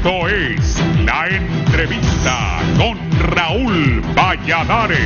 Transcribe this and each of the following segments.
Esto es La Entrevista con Raúl Valladares.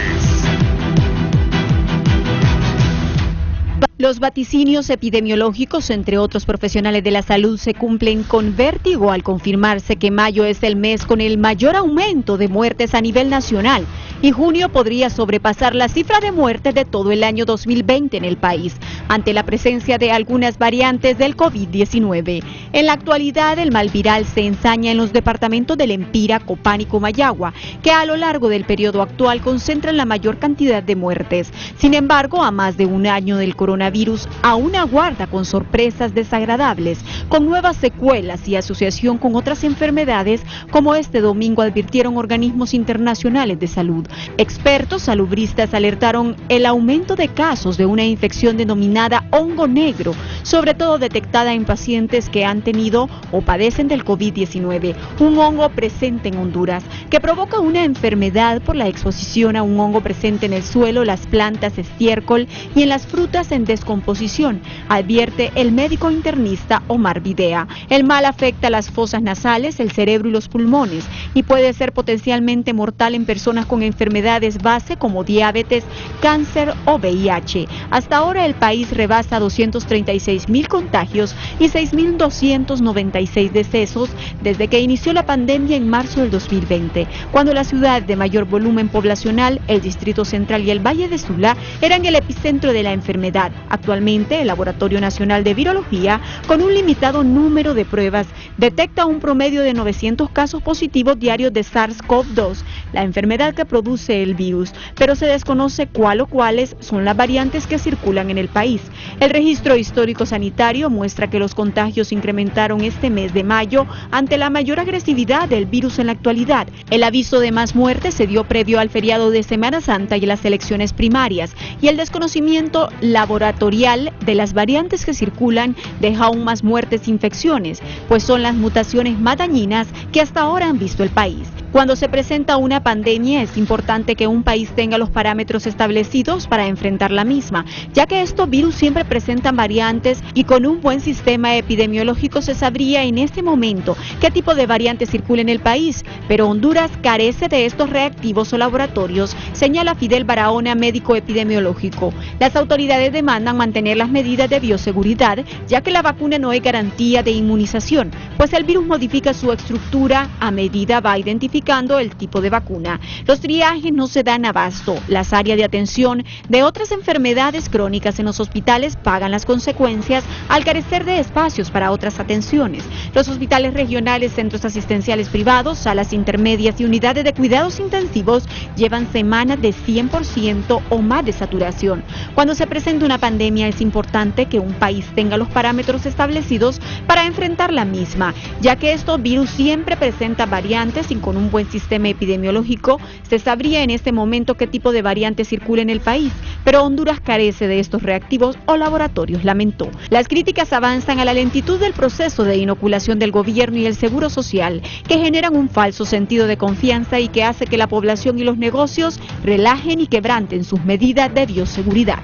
Los vaticinios epidemiológicos, entre otros profesionales de la salud, se cumplen con vértigo al confirmarse que mayo es el mes con el mayor aumento de muertes a nivel nacional y junio podría sobrepasar la cifra de muertes de todo el año 2020 en el país, ante la presencia de algunas variantes del COVID-19. En la actualidad, el mal viral se ensaña en los departamentos del Empira, Copán y Comayagua, que a lo largo del periodo actual concentran la mayor cantidad de muertes. Sin embargo, a más de un año del coronavirus, aún aguarda con sorpresas desagradables, con nuevas secuelas y asociación con otras enfermedades, como este domingo advirtieron organismos internacionales de salud. Expertos salubristas alertaron el aumento de casos de una infección denominada hongo negro, sobre todo detectada en pacientes que han tenido o padecen del COVID-19, un hongo presente en Honduras, que provoca una enfermedad por la exposición a un hongo presente en el suelo, las plantas, estiércol y en las frutas en descomposición, advierte el médico internista Omar Videa. El mal afecta las fosas nasales, el cerebro y los pulmones y puede ser potencialmente mortal en personas con enfermedades base como diabetes, cáncer o VIH. Hasta ahora el país rebasa 236.000 contagios y 6.296 decesos desde que inició la pandemia en marzo del 2020, cuando la ciudad de mayor volumen poblacional, el Distrito Central y el Valle de Sula eran el epicentro de la enfermedad. Actualmente, el Laboratorio Nacional de Virología, con un limitado número de pruebas, detecta un promedio de 900 casos positivos diarios de SARS-CoV-2, la enfermedad que produce el virus, pero se desconoce cuál o cuáles son las variantes que circulan en el país. El registro histórico sanitario muestra que los contagios incrementaron este mes de mayo ante la mayor agresividad del virus en la actualidad. El aviso de más muertes se dio previo al feriado de Semana Santa y las elecciones primarias, y el desconocimiento laboratorial de las variantes que circulan deja aún más muertes e infecciones, pues son las mutaciones más dañinas que hasta ahora han visto el país. Cuando se presenta una pandemia es importante que un país tenga los parámetros establecidos para enfrentar la misma, ya que estos virus siempre presentan variantes y con un buen sistema epidemiológico se sabría en este momento qué tipo de variante circula en el país, pero Honduras carece de estos reactivos o laboratorios, señala Fidel Barahona, médico epidemiológico. Las autoridades demandan mantener las medidas de bioseguridad, ya que la vacuna no es garantía de inmunización, pues el virus modifica su estructura a medida va identificando el tipo de vacuna. Los triajes no se dan abasto. Las áreas de atención de otras enfermedades crónicas en los hospitales pagan las consecuencias al carecer de espacios para otras atenciones. Los hospitales regionales, centros asistenciales privados, salas intermedias y unidades de cuidados intensivos llevan semanas de 100% o más de saturación. Cuando se presenta una pandemia es importante que un país tenga los parámetros establecidos para enfrentar la misma, ya que estos virus siempre presentan variantes y con un buen sistema epidemiológico se sabría en este momento qué tipo de variante circula en el país, pero Honduras carece de estos reactivos o laboratorios, lamentó. Las críticas avanzan a la lentitud del proceso de inoculación del gobierno y el seguro social, que generan un falso sentido de confianza y que hace que la población y los negocios relajen y quebranten sus medidas de bioseguridad.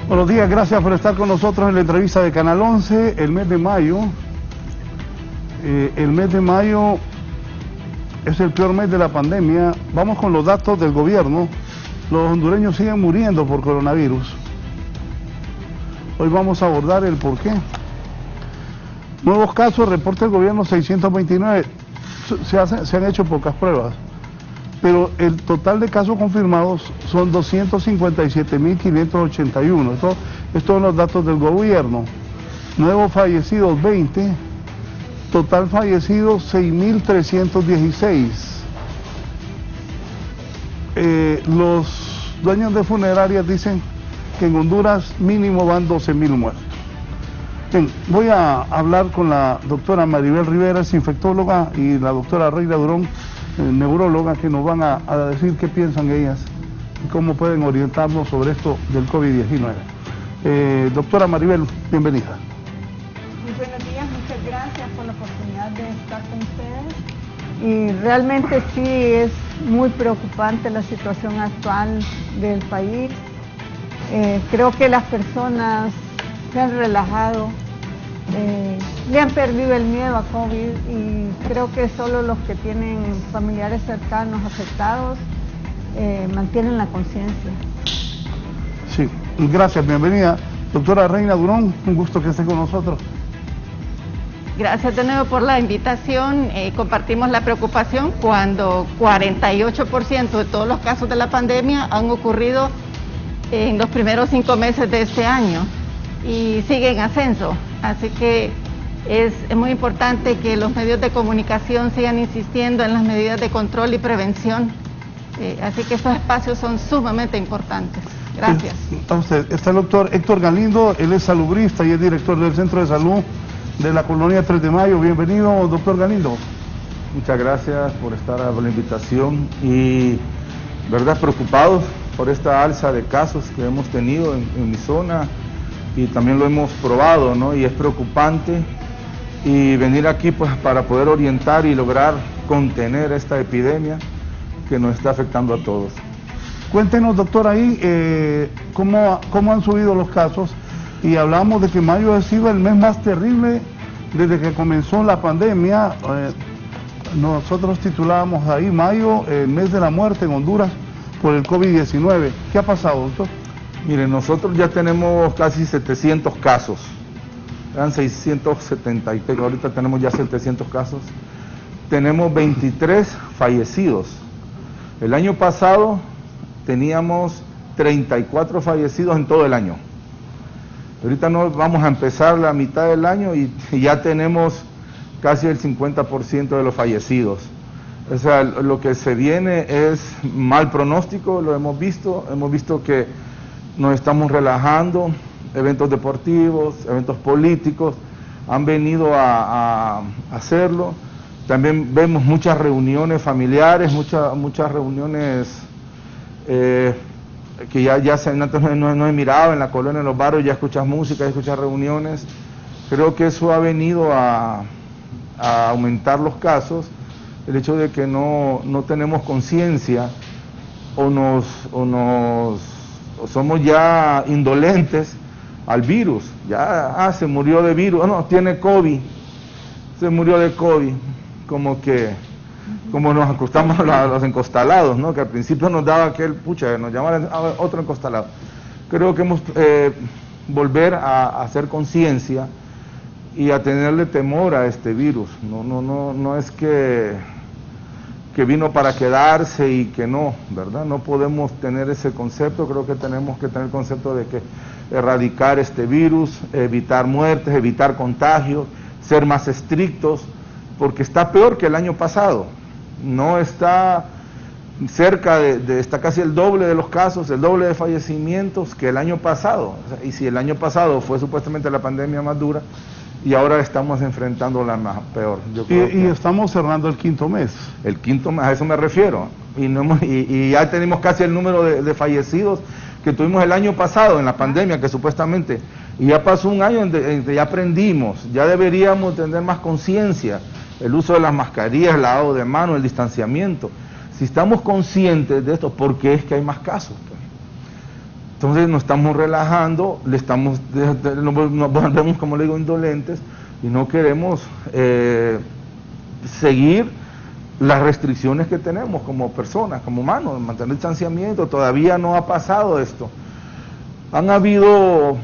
Buenos días, gracias por estar con nosotros en la entrevista de Canal 11. El mes de mayo es el peor mes de la pandemia. Vamos con los datos del gobierno. Los hondureños siguen muriendo por coronavirus. Hoy vamos a abordar el porqué. Nuevos casos, reporta el gobierno 629. Se han hecho pocas pruebas, pero el total de casos confirmados son 257.581. Estos son los datos del gobierno. nuevos fallecidos 20, total fallecidos 6.316. Los dueños de funerarias dicen que en Honduras mínimo van 12.000 muertos. Bien, voy a hablar con la doctora Maribel Rivera, es infectóloga, y la doctora Reina Durón, neuróloga, que nos van a decir qué piensan ellas y cómo pueden orientarnos sobre esto del COVID-19. Doctora Maribel, bienvenida. Muy buenos días, muchas gracias por la oportunidad de estar con ustedes. Y realmente sí es muy preocupante la situación actual del país. Creo que las personas se han relajado, le han perdido el miedo a COVID y creo que solo los que tienen familiares cercanos afectados mantienen la conciencia. Sí, gracias, bienvenida. Doctora Reina Durón, un gusto que esté con nosotros. Gracias de nuevo por la invitación. Compartimos la preocupación cuando 48% de todos los casos de la pandemia han ocurrido en los primeros 5 meses de este año y sigue en ascenso. Así que es muy importante que los medios de comunicación sigan insistiendo en las medidas de control y prevención. Así que estos espacios son sumamente importantes. Gracias. Entonces, está el doctor Héctor Galindo, él es salubrista y es director del Centro de Salud de la Colonia 3 de Mayo. Bienvenido, doctor Galindo. Muchas gracias por la invitación y, verdad, preocupados por esta alza de casos que hemos tenido en mi zona y también lo hemos probado, ¿no? Y es preocupante y venir aquí pues para poder orientar y lograr contener esta epidemia que nos está afectando a todos. Cuéntenos, doctor, ahí cómo han subido los casos, y hablamos de que mayo ha sido el mes más terrible desde que comenzó la pandemia. Nosotros titulábamos ahí mayo, el mes de la muerte en Honduras por el COVID-19. ¿Qué ha pasado, doctor? Miren, nosotros ya tenemos casi 700 casos, eran 670 y ahorita tenemos ya 700 casos. Tenemos 23 fallecidos. El año pasado teníamos 34 fallecidos en todo el año. Ahorita no vamos a empezar la mitad del año y ya tenemos casi el 50% de los fallecidos. O sea, lo que se viene es mal pronóstico, lo hemos visto que nos estamos relajando, eventos deportivos, eventos políticos han venido a hacerlo. También vemos muchas reuniones familiares, muchas reuniones que antes no he mirado en la colonia, en los barrios, ya escuchas música, ya escuchas reuniones. Creo que eso ha venido a aumentar los casos, el hecho de que no tenemos conciencia o somos ya indolentes al virus. Ya, se murió de virus, no, tiene COVID, se murió de COVID, como nos acostamos a los encostalados, ¿no? Que al principio nos daba aquel, nos llamaban a otro encostalado. Creo que hemos volver a hacer conciencia y a tenerle temor a este virus. No es que vino para quedarse y que no, ¿verdad? No podemos tener ese concepto. Creo que tenemos que tener el concepto de que erradicar este virus, evitar muertes, evitar contagios, ser más estrictos, porque está peor que el año pasado. No está cerca está casi el doble de los casos, el doble de fallecimientos que el año pasado. O sea, y si el año pasado fue supuestamente la pandemia más dura, y ahora estamos enfrentando la más peor. Yo creo y estamos cerrando el 5.º mes. El 5.º mes, a eso me refiero. Y ya tenemos casi el número de fallecidos que tuvimos el año pasado en la pandemia, que supuestamente, y ya pasó un año en que ya aprendimos, ya deberíamos tener más conciencia, el uso de las mascarillas, el lavado de manos, el distanciamiento. Si estamos conscientes de esto, ¿por qué es que hay más casos? Entonces nos estamos relajando, nos volvemos, como le digo, indolentes, y no queremos seguir las restricciones que tenemos como personas, como humanos, mantener distanciamiento. Todavía no ha pasado esto. Han habido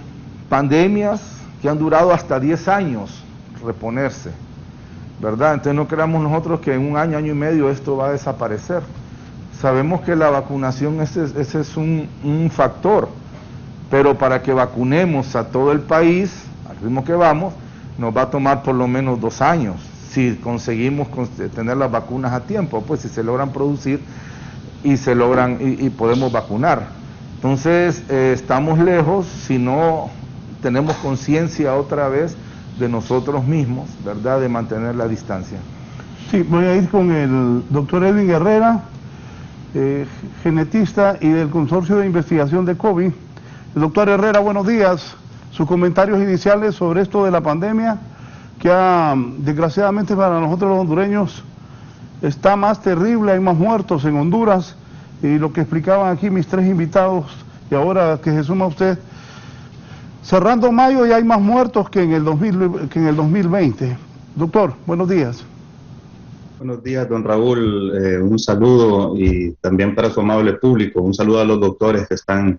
pandemias que han durado hasta 10 años reponerse, ¿verdad? Entonces no creamos nosotros que en un año, año y medio esto va a desaparecer. Sabemos que la vacunación ese es un factor, pero para que vacunemos a todo el país al ritmo que vamos, nos va a tomar por lo menos 2 años, si conseguimos tener las vacunas a tiempo, pues si se logran producir y se logran y podemos vacunar. Entonces estamos lejos si no tenemos conciencia otra vez de nosotros mismos, ¿verdad?, de mantener la distancia. Sí, voy a ir con el doctor Edwin Herrera, genetista y del Consorcio de Investigación de COVID. El doctor Herrera, buenos días. Sus comentarios iniciales sobre esto de la pandemia, que desgraciadamente para nosotros los hondureños está más terrible, hay más muertos en Honduras, y lo que explicaban aquí mis 3 invitados, y ahora que se suma usted, cerrando mayo ya hay más muertos que en el 2020. Doctor, buenos días. Buenos días, don Raúl. Un saludo y también para su amable público. Un saludo a los doctores que están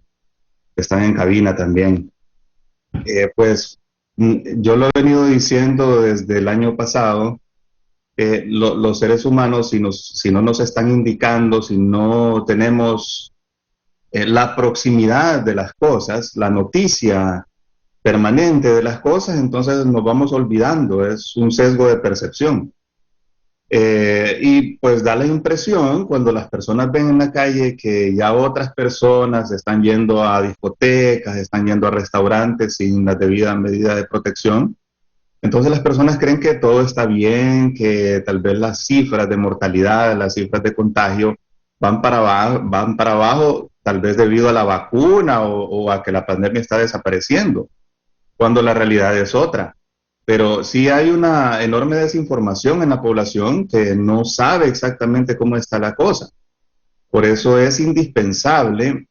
en cabina también. Pues yo lo he venido diciendo desde el año pasado. Los seres humanos, si no nos están indicando, si no tenemos la proximidad de las cosas, la noticia permanente de las cosas, entonces nos vamos olvidando. Es un sesgo de percepción. Y pues da la impresión cuando las personas ven en la calle que ya otras personas están yendo a discotecas, están yendo a restaurantes sin la debida medida de protección. Entonces las personas creen que todo está bien, que tal vez las cifras de mortalidad, las cifras de contagio van para abajo tal vez debido a la vacuna o a que la pandemia está desapareciendo, cuando la realidad es otra. Pero sí hay una enorme desinformación en la población que no sabe exactamente cómo está la cosa. Por eso es indispensable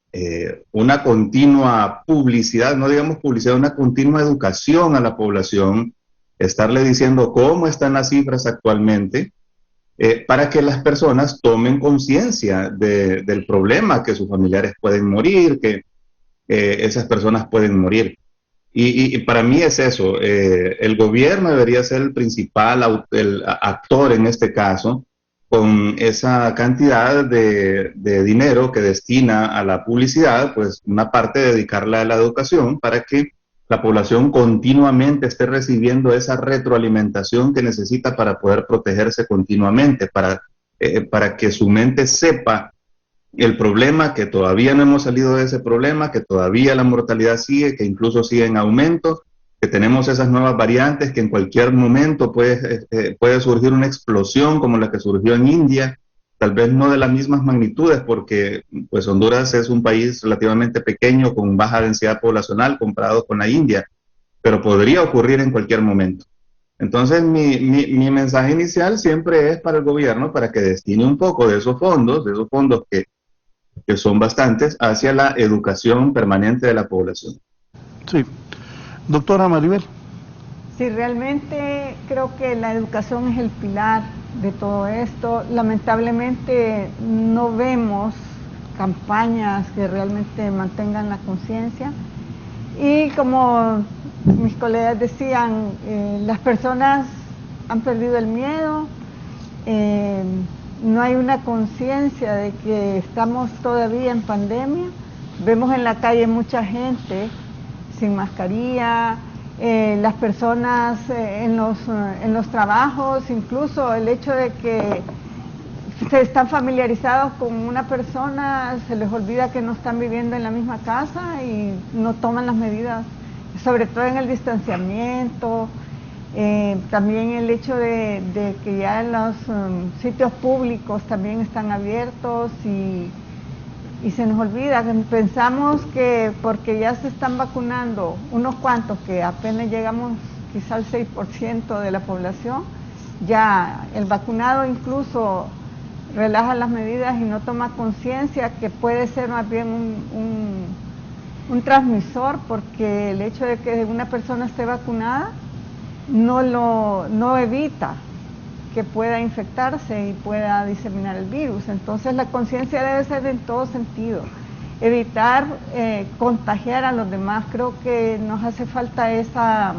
una continua publicidad, no digamos publicidad, una continua educación a la población, estarle diciendo cómo están las cifras actualmente, para que las personas tomen conciencia del problema, que sus familiares pueden morir, que esas personas pueden morir. Y para mí es eso, el gobierno debería ser el principal el actor en este caso, con esa cantidad de dinero que destina a la publicidad, pues una parte dedicarla a la educación para que la población continuamente esté recibiendo esa retroalimentación que necesita para poder protegerse continuamente, para que su mente sepa el problema, que todavía no hemos salido de ese problema, que todavía la mortalidad sigue, que incluso sigue en aumento, que tenemos esas nuevas variantes, que en cualquier momento puede surgir una explosión como la que surgió en India, tal vez no de las mismas magnitudes, porque pues Honduras es un país relativamente pequeño, con baja densidad poblacional comparado con la India, pero podría ocurrir en cualquier momento. Entonces mi mensaje inicial siempre es para el gobierno, para que destine un poco de esos fondos que son bastantes, hacia la educación permanente de la población. Sí. Doctora Maribel. Sí, realmente creo que la educación es el pilar de todo esto. Lamentablemente no vemos campañas que realmente mantengan la conciencia. Y como mis colegas decían, las personas han perdido el miedo, no hay una conciencia de que estamos todavía en pandemia. Vemos en la calle mucha gente sin mascarilla, las personas en los trabajos, incluso el hecho de que se están familiarizados con una persona, se les olvida que no están viviendo en la misma casa y no toman las medidas, sobre todo en el distanciamiento. También el hecho de que ya los sitios públicos también están abiertos y se nos olvida, pensamos que porque ya se están vacunando unos cuantos, que apenas llegamos quizá al 6% de la población, ya el vacunado incluso relaja las medidas y no toma conciencia que puede ser más bien un transmisor, porque el hecho de que una persona esté vacunada no evita que pueda infectarse y pueda diseminar el virus. Entonces la conciencia debe ser en todo sentido, evitar contagiar a los demás. Creo que nos hace falta esa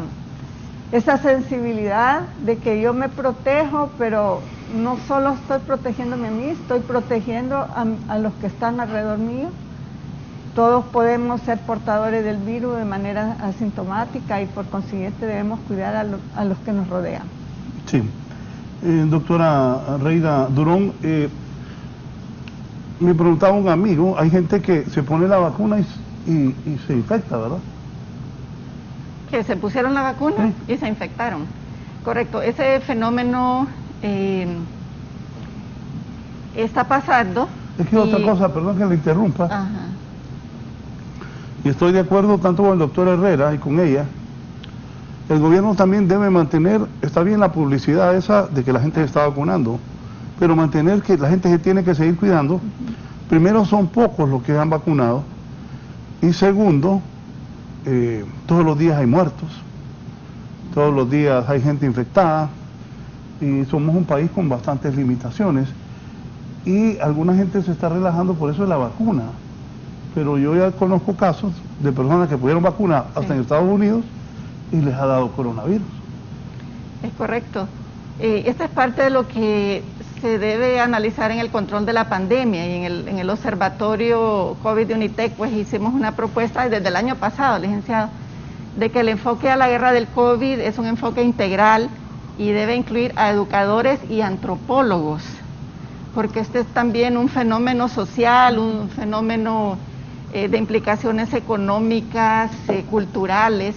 sensibilidad de que yo me protejo, pero no solo estoy protegiéndome a mí, estoy protegiendo a los que están alrededor mío. todos podemos ser portadores del virus de manera asintomática y por consiguiente debemos cuidar a los que nos rodean. Sí. Doctora Reira Durón, me preguntaba un amigo, hay gente que se pone la vacuna y se infecta, ¿verdad? Que se pusieron la vacuna y se infectaron. Correcto, ese fenómeno está pasando. Es que otra cosa, perdón que le interrumpa. Ajá. Y estoy de acuerdo tanto con el doctor Herrera y con ella. El gobierno también debe mantener, está bien la publicidad esa de que la gente se está vacunando, pero mantener que la gente se tiene que seguir cuidando. Primero, son pocos los que han vacunado, y segundo, todos los días hay muertos, todos los días hay gente infectada, y somos un país con bastantes limitaciones, y alguna gente se está relajando por eso de la vacuna, pero yo ya conozco casos de personas que pudieron vacunar hasta en Estados Unidos y les ha dado coronavirus. Es correcto. Esta es parte de lo que se debe analizar en el control de la pandemia, y en el observatorio COVID de UNITEC pues hicimos una propuesta desde el año pasado, licenciado, de que el enfoque a la guerra del COVID es un enfoque integral y debe incluir a educadores y antropólogos, porque este es también un fenómeno social, un fenómeno de implicaciones económicas, culturales,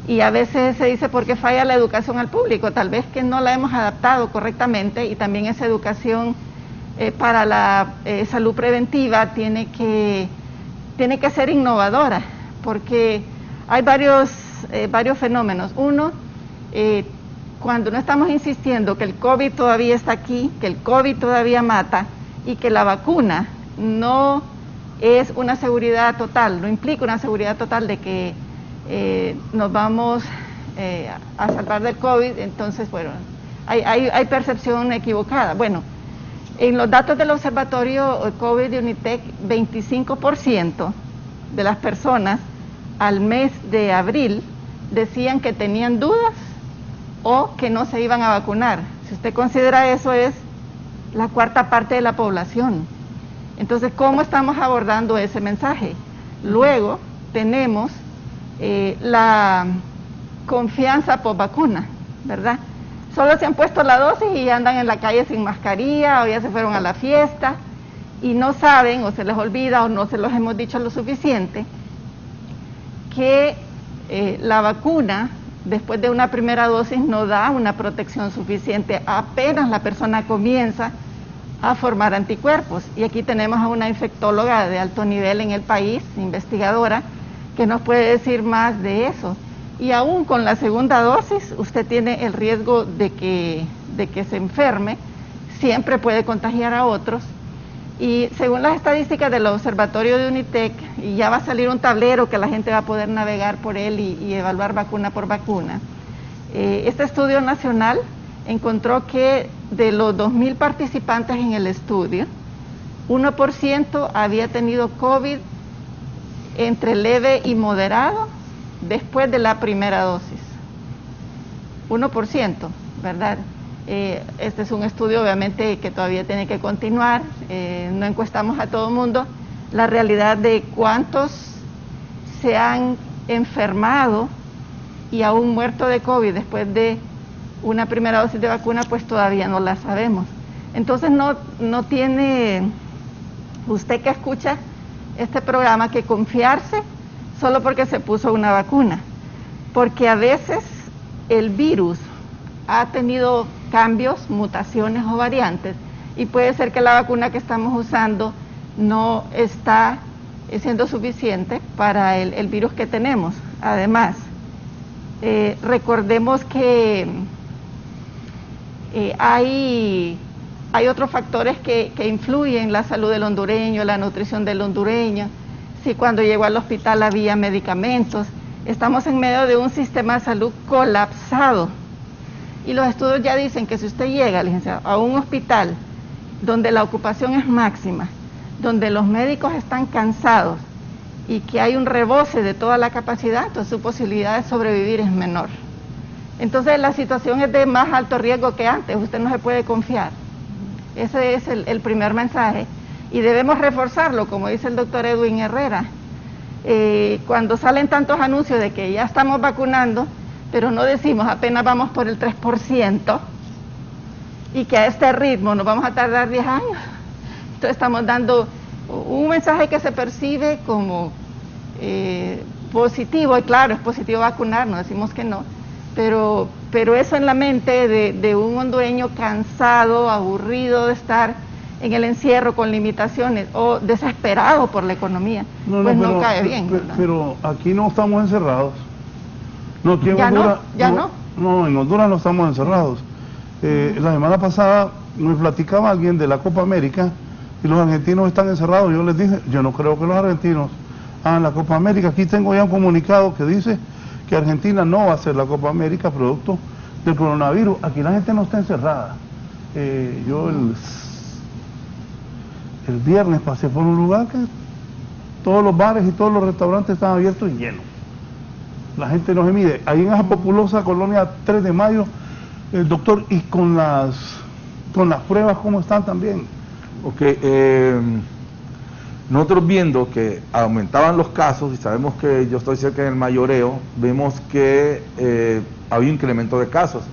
y a veces se dice ¿por qué falla la educación al público? Tal vez que no la hemos adaptado correctamente, y también esa educación para la salud preventiva tiene que ser innovadora, porque hay varios fenómenos. Uno, cuando no estamos insistiendo que el COVID todavía está aquí, que el COVID todavía mata, y que la vacuna no es una seguridad total, no implica una seguridad total de que nos vamos a salvar del COVID, entonces, bueno, hay percepción equivocada. Bueno, en los datos del observatorio COVID de UNITEC, 25% de las personas al mes de abril decían que tenían dudas o que no se iban a vacunar. Si usted considera eso, es la cuarta parte de la población. Entonces, ¿cómo estamos abordando ese mensaje? Luego tenemos la confianza por vacuna, ¿verdad? Solo se han puesto la dosis y andan en la calle sin mascarilla, o ya se fueron a la fiesta y no saben, o se les olvida, o no se los hemos dicho lo suficiente, que la vacuna después de una primera dosis no da una protección suficiente. Apenas la persona comienza a formar anticuerpos, y aquí tenemos a una infectóloga de alto nivel en el país, investigadora, que nos puede decir más de eso. Y aún con la segunda dosis, usted tiene el riesgo de que se enferme, siempre puede contagiar a otros. Y según las estadísticas del observatorio de UNITEC, y ya va a salir un tablero que la gente va a poder navegar por él y evaluar vacuna por vacuna, este estudio nacional encontró que de los 2.000 participantes en el estudio, 1% había tenido COVID entre leve y moderado después de la primera dosis. 1%, ¿verdad? Este es un estudio obviamente que todavía tiene que continuar, no encuestamos a todo el mundo la realidad de cuántos se han enfermado y aún muerto de COVID después de una primera dosis de vacuna, pues todavía no la sabemos. Entonces no tiene usted que escucha este programa que confiarse solo porque se puso una vacuna, porque a veces el virus ha tenido cambios, mutaciones o variantes, y puede ser que la vacuna que estamos usando no está siendo suficiente para el virus que tenemos. Además, recordemos que hay otros factores que influyen en la salud del hondureño, la nutrición del hondureño, si cuando llegó al hospital había medicamentos. Estamos en medio de un sistema de salud colapsado, y los estudios ya dicen que si usted llega, licenciado, a un hospital donde la ocupación es máxima, donde los médicos están cansados y que hay un rebose de toda la capacidad, entonces su posibilidad de sobrevivir es menor. Entonces la situación es de más alto riesgo que antes, usted no se puede confiar. Ese es el primer mensaje, y debemos reforzarlo, como dice el doctor Edwin Herrera. cuando salen tantos anuncios de que ya estamos vacunando, pero no decimos apenas vamos por el 3%, y que a este ritmo nos vamos a tardar 10 años. Entonces estamos dando un mensaje que se percibe como positivo, y claro, es positivo vacunar, no decimos que no, pero eso en la mente de un hondureño cansado, aburrido de estar en el encierro con limitaciones o desesperado por la economía, no cae bien. Pero aquí no estamos encerrados. No, aquí en ¿Ya Honduras, no? No, en Honduras no estamos encerrados. La semana pasada me platicaba alguien de la Copa América y los argentinos están encerrados. Yo les dije, yo no creo que los argentinos hagan la Copa América. Aquí tengo ya un comunicado que dice que Argentina no va a hacer la Copa América producto del coronavirus. Aquí la gente no está encerrada. Yo el viernes pasé por un lugar que todos los bares y todos los restaurantes estaban abiertos y llenos. La gente no se mide. Ahí en esa populosa colonia 3 de Mayo, doctor, y con las pruebas, ¿cómo están también? Ok, nosotros viendo que aumentaban los casos, y sabemos que yo estoy cerca del mayoreo, vemos que había un incremento de casos.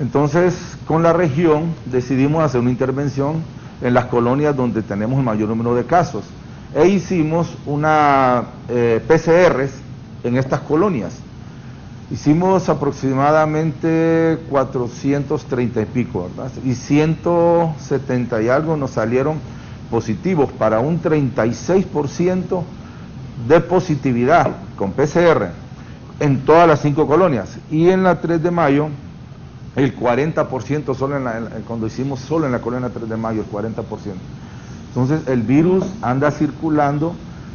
Entonces, con la región decidimos hacer una intervención en las colonias donde tenemos el mayor número de casos, e hicimos una PCRs en estas colonias. Hicimos aproximadamente 430 y pico, ¿verdad? Y 170 y algo nos salieron positivos, para un 36% de positividad con PCR en todas las 5 colonias. Y en la 3 de mayo, el 40% solo cuando hicimos solo en la colonia 3 de mayo, el 40%. Entonces el virus anda circulando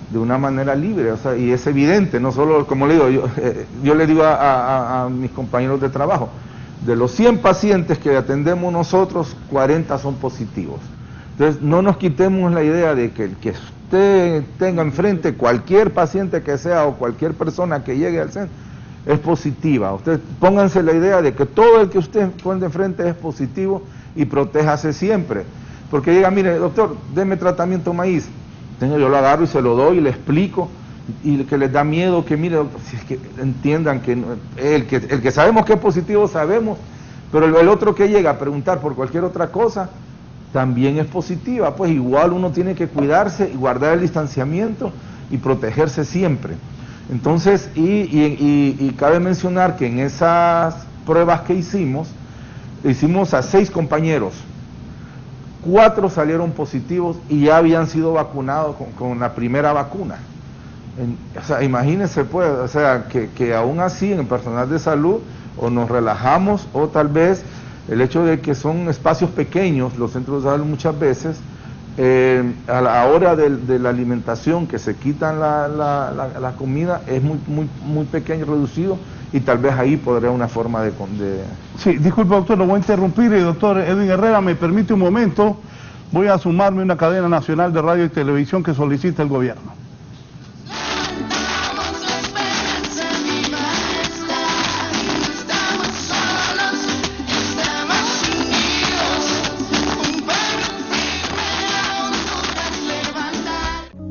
de una manera libre, o sea, y es evidente, no solo, como le digo, yo le digo a mis compañeros de trabajo, de los 100 pacientes que atendemos nosotros, 40 son positivos. Entonces no nos quitemos la idea de que el que usted tenga enfrente, cualquier paciente que sea o cualquier persona que llegue al centro, es positiva. Ustedes pónganse la idea de que todo el que usted pone enfrente es positivo y protéjase siempre. Porque llega, mire, doctor, deme tratamiento maíz. Yo lo agarro y se lo doy y le explico, y que les da miedo, que mire, doctor, si es que entiendan que el que sabemos que es positivo sabemos, pero el otro que llega a preguntar por cualquier otra cosa también es positiva. Pues igual uno tiene que cuidarse y guardar el distanciamiento y protegerse siempre. Entonces, y cabe mencionar que en esas pruebas que hicimos a 6 compañeros, 4 salieron positivos y ya habían sido vacunados con la primera vacuna. O sea, imagínense pues, o sea, que aún así en el personal de salud o nos relajamos, o tal vez el hecho de que son espacios pequeños, los centros de salud muchas veces, a la hora de la alimentación, que se quitan la comida, es muy pequeño, reducido, y tal vez ahí podría una forma de... Sí, disculpe, doctor, lo voy a interrumpir. Doctor Edwin Herrera, me permite un momento, voy a sumarme a una cadena nacional de radio y televisión que solicita el gobierno.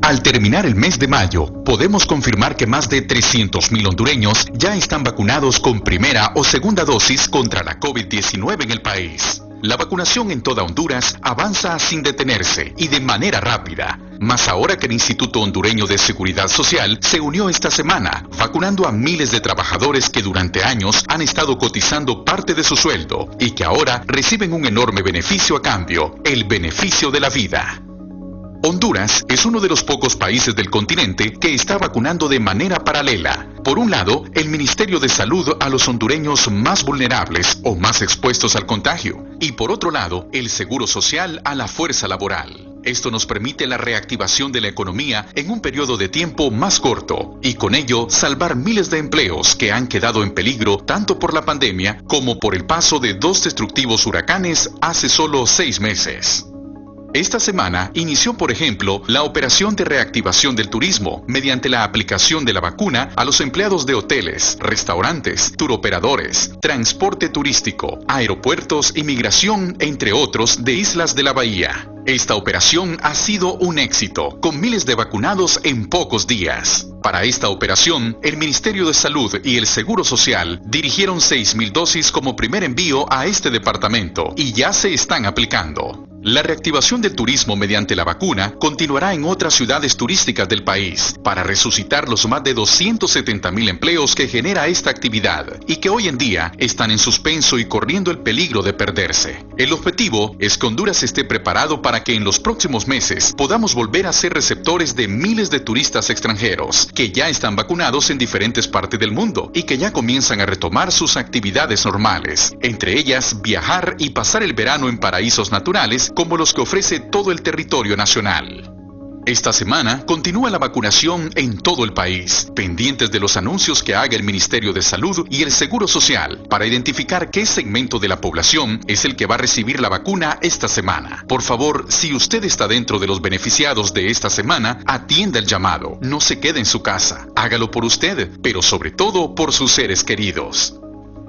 Al terminar el mes de mayo, podemos confirmar que más de 300.000 hondureños ya están vacunados con primera o segunda dosis contra la COVID-19 en el país. La vacunación en toda Honduras avanza sin detenerse y de manera rápida. Más ahora que el Instituto Hondureño de Seguridad Social se unió esta semana, vacunando a miles de trabajadores que durante años han estado cotizando parte de su sueldo y que ahora reciben un enorme beneficio a cambio, el beneficio de la vida. Honduras es uno de los pocos países del continente que está vacunando de manera paralela. Por un lado, el Ministerio de Salud a los hondureños más vulnerables o más expuestos al contagio. Y por otro lado, el Seguro Social a la fuerza laboral. Esto nos permite la reactivación de la economía en un periodo de tiempo más corto y con ello salvar miles de empleos que han quedado en peligro tanto por la pandemia como por el paso de 2 destructivos huracanes hace solo 6 meses. Esta semana inició, por ejemplo, la operación de reactivación del turismo mediante la aplicación de la vacuna a los empleados de hoteles, restaurantes, turoperadores, transporte turístico, aeropuertos, inmigración, entre otros, de islas de la bahía. Esta operación ha sido un éxito, con miles de vacunados en pocos días. Para esta operación, el Ministerio de Salud y el Seguro Social dirigieron 6.000 dosis como primer envío a este departamento y ya se están aplicando. La reactivación del turismo mediante la vacuna continuará en otras ciudades turísticas del país para resucitar los más de 270.000 empleos que genera esta actividad y que hoy en día están en suspenso y corriendo el peligro de perderse. El objetivo es que Honduras esté preparado para que en los próximos meses podamos volver a ser receptores de miles de turistas extranjeros que ya están vacunados en diferentes partes del mundo y que ya comienzan a retomar sus actividades normales, entre ellas viajar y pasar el verano en paraísos naturales como los que ofrece todo el territorio nacional. Esta semana continúa la vacunación en todo el país, pendientes de los anuncios que haga el Ministerio de Salud y el Seguro Social para identificar qué segmento de la población es el que va a recibir la vacuna esta semana. Por favor, si usted está dentro de los beneficiados de esta semana, atienda el llamado, no se quede en su casa, hágalo por usted, pero sobre todo por sus seres queridos.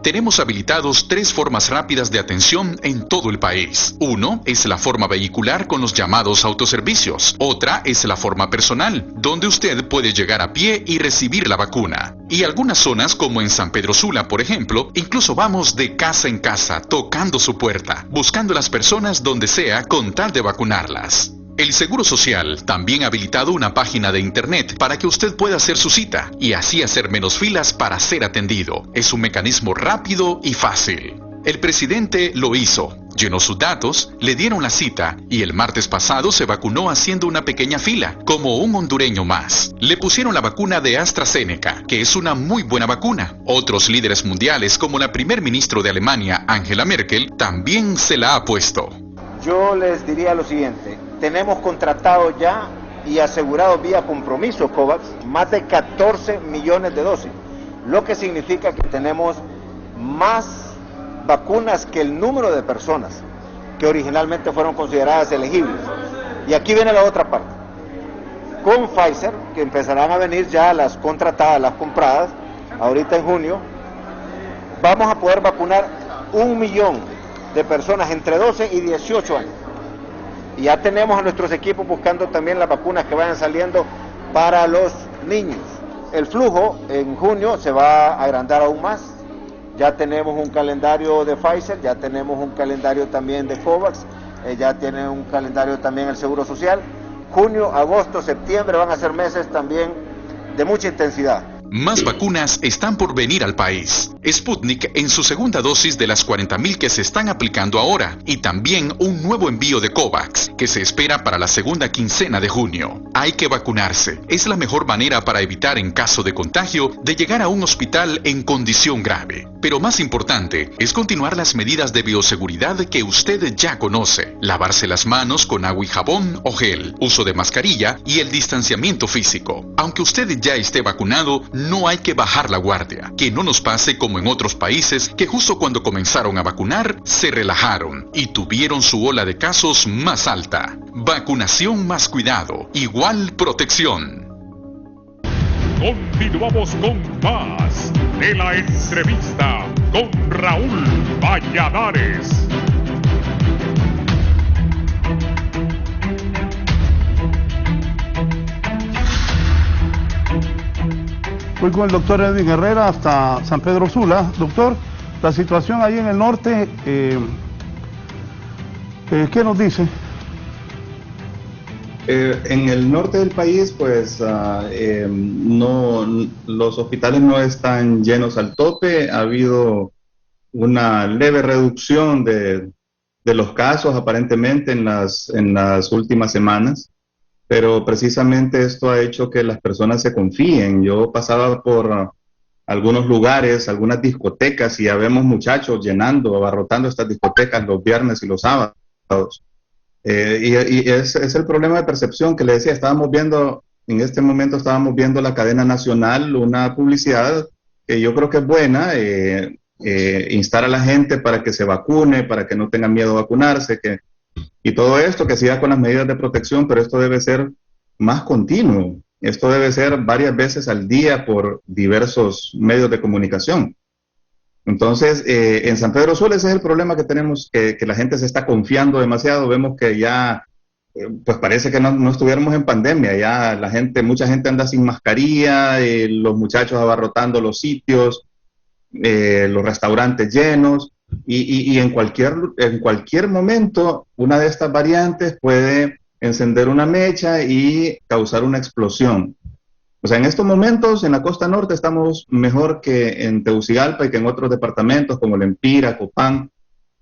Tenemos habilitados 3 formas rápidas de atención en todo el país. Uno es la forma vehicular con los llamados autoservicios. Otra es la forma personal, donde usted puede llegar a pie y recibir la vacuna. Y algunas zonas, como en San Pedro Sula, por ejemplo, incluso vamos de casa en casa, tocando su puerta, buscando a las personas donde sea con tal de vacunarlas. El Seguro Social también ha habilitado una página de internet para que usted pueda hacer su cita y así hacer menos filas para ser atendido. Es un mecanismo rápido y fácil. El presidente lo hizo, llenó sus datos, le dieron la cita y el martes pasado se vacunó haciendo una pequeña fila, como un hondureño más. Le pusieron la vacuna de AstraZeneca, que es una muy buena vacuna. Otros líderes mundiales, como la primer ministro de Alemania, Angela Merkel, también se la ha puesto. Yo les diría lo siguiente, tenemos contratado ya y asegurado vía compromiso COVAX más de 14 millones de dosis, lo que significa que tenemos más vacunas que el número de personas que originalmente fueron consideradas elegibles. Y aquí viene la otra parte. Con Pfizer, que empezarán a venir ya las contratadas, las compradas, ahorita en junio, vamos a poder vacunar 1 millón de personas entre 12 y 18 años. Y ya tenemos a nuestros equipos buscando también las vacunas que vayan saliendo para los niños. El flujo en junio se va a agrandar aún más. Ya tenemos un calendario de Pfizer, ya tenemos un calendario también de COVAX, ya tiene un calendario también el Seguro Social. Junio, agosto, septiembre van a ser meses también de mucha intensidad. Más vacunas están por venir al país. Sputnik en su segunda dosis de las 40.000 que se están aplicando ahora y también un nuevo envío de COVAX que se espera para la segunda quincena de junio. Hay que vacunarse. Es la mejor manera para evitar en caso de contagio de llegar a un hospital en condición grave. Pero más importante es continuar las medidas de bioseguridad que usted ya conoce. Lavarse las manos con agua y jabón o gel, uso de mascarilla y el distanciamiento físico. Aunque usted ya esté vacunado, no hay que bajar la guardia. Que no nos pase como en otros países que justo cuando comenzaron a vacunar, se relajaron y tuvieron su ola de casos más alta. Vacunación más cuidado, igual protección. Continuamos con más de la entrevista con Raúl Valladares. Voy con el doctor Edwin Herrera hasta San Pedro Sula. Doctor, la situación ahí en el norte, ¿qué nos dice? En el norte del país, pues no, los hospitales no están llenos al tope. Ha habido una leve reducción de los casos aparentemente en las últimas semanas, pero precisamente esto ha hecho que las personas se confíen. Yo pasaba por algunos lugares, algunas discotecas, y ya vemos muchachos llenando, abarrotando estas discotecas los viernes y los sábados. Y es el problema de percepción que le decía. En este momento estábamos viendo la cadena nacional, una publicidad que yo creo que es buena, instar a la gente para que se vacune, para que no tengan miedo a vacunarse, y todo esto, que siga con las medidas de protección, pero esto debe ser más continuo. Esto debe ser varias veces al día por diversos medios de comunicación. Entonces, en San Pedro Sula ese es el problema que tenemos, que la gente se está confiando demasiado. Vemos que ya pues parece que no estuviéramos en pandemia. Ya mucha gente anda sin mascarilla, los muchachos abarrotando los sitios, los restaurantes llenos, y en cualquier momento una de estas variantes puede encender una mecha y causar una explosión. O sea, en estos momentos en la costa norte estamos mejor que en Tegucigalpa y que en otros departamentos como Lempira, Copán,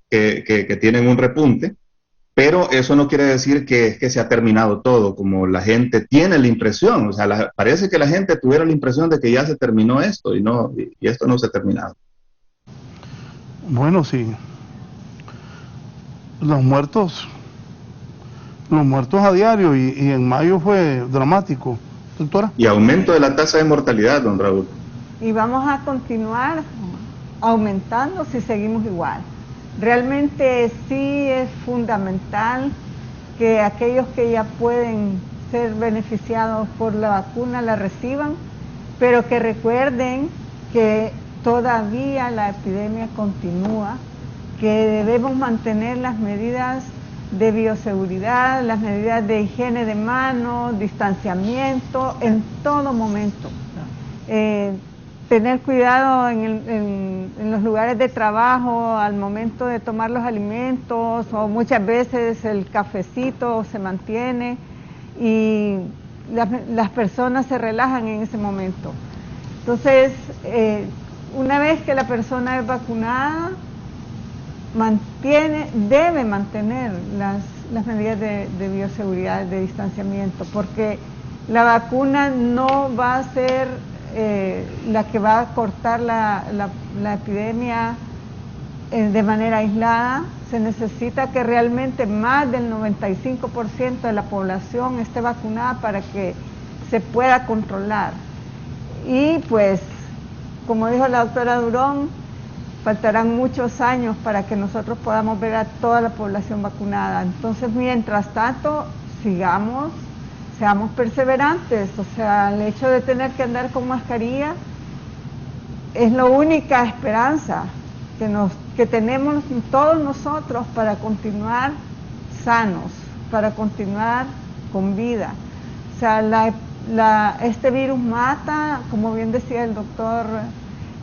que tienen un repunte, pero eso no quiere decir que se ha terminado todo, como la gente tiene la impresión. O sea, parece que la gente tuviera la impresión de que ya se terminó esto, y esto no se ha terminado. Bueno, sí. Los muertos a diario, y en mayo fue dramático, doctora. Y aumento de la tasa de mortalidad, don Raúl. Y vamos a continuar aumentando si seguimos igual. Realmente sí es fundamental que aquellos que ya pueden ser beneficiados por la vacuna la reciban, pero que recuerden que todavía la epidemia continúa, que debemos mantener las medidas de bioseguridad, las medidas de higiene de manos, distanciamiento en todo momento. Tener cuidado en los lugares de trabajo al momento de tomar los alimentos, o muchas veces el cafecito se mantiene y las personas se relajan en ese momento. Entonces, una vez que la persona es vacunada, debe mantener las medidas de bioseguridad, de distanciamiento, porque la vacuna no va a ser la que va a cortar la epidemia de manera aislada. Se necesita que realmente más del 95% de la población esté vacunada para que se pueda controlar. Y pues, como dijo la doctora Durón, faltarán muchos años para que nosotros podamos ver a toda la población vacunada. Entonces, mientras tanto, seamos perseverantes. O sea, el hecho de tener que andar con mascarilla es la única esperanza que tenemos todos nosotros para continuar sanos, para continuar con vida. O sea, este virus mata, como bien decía el doctor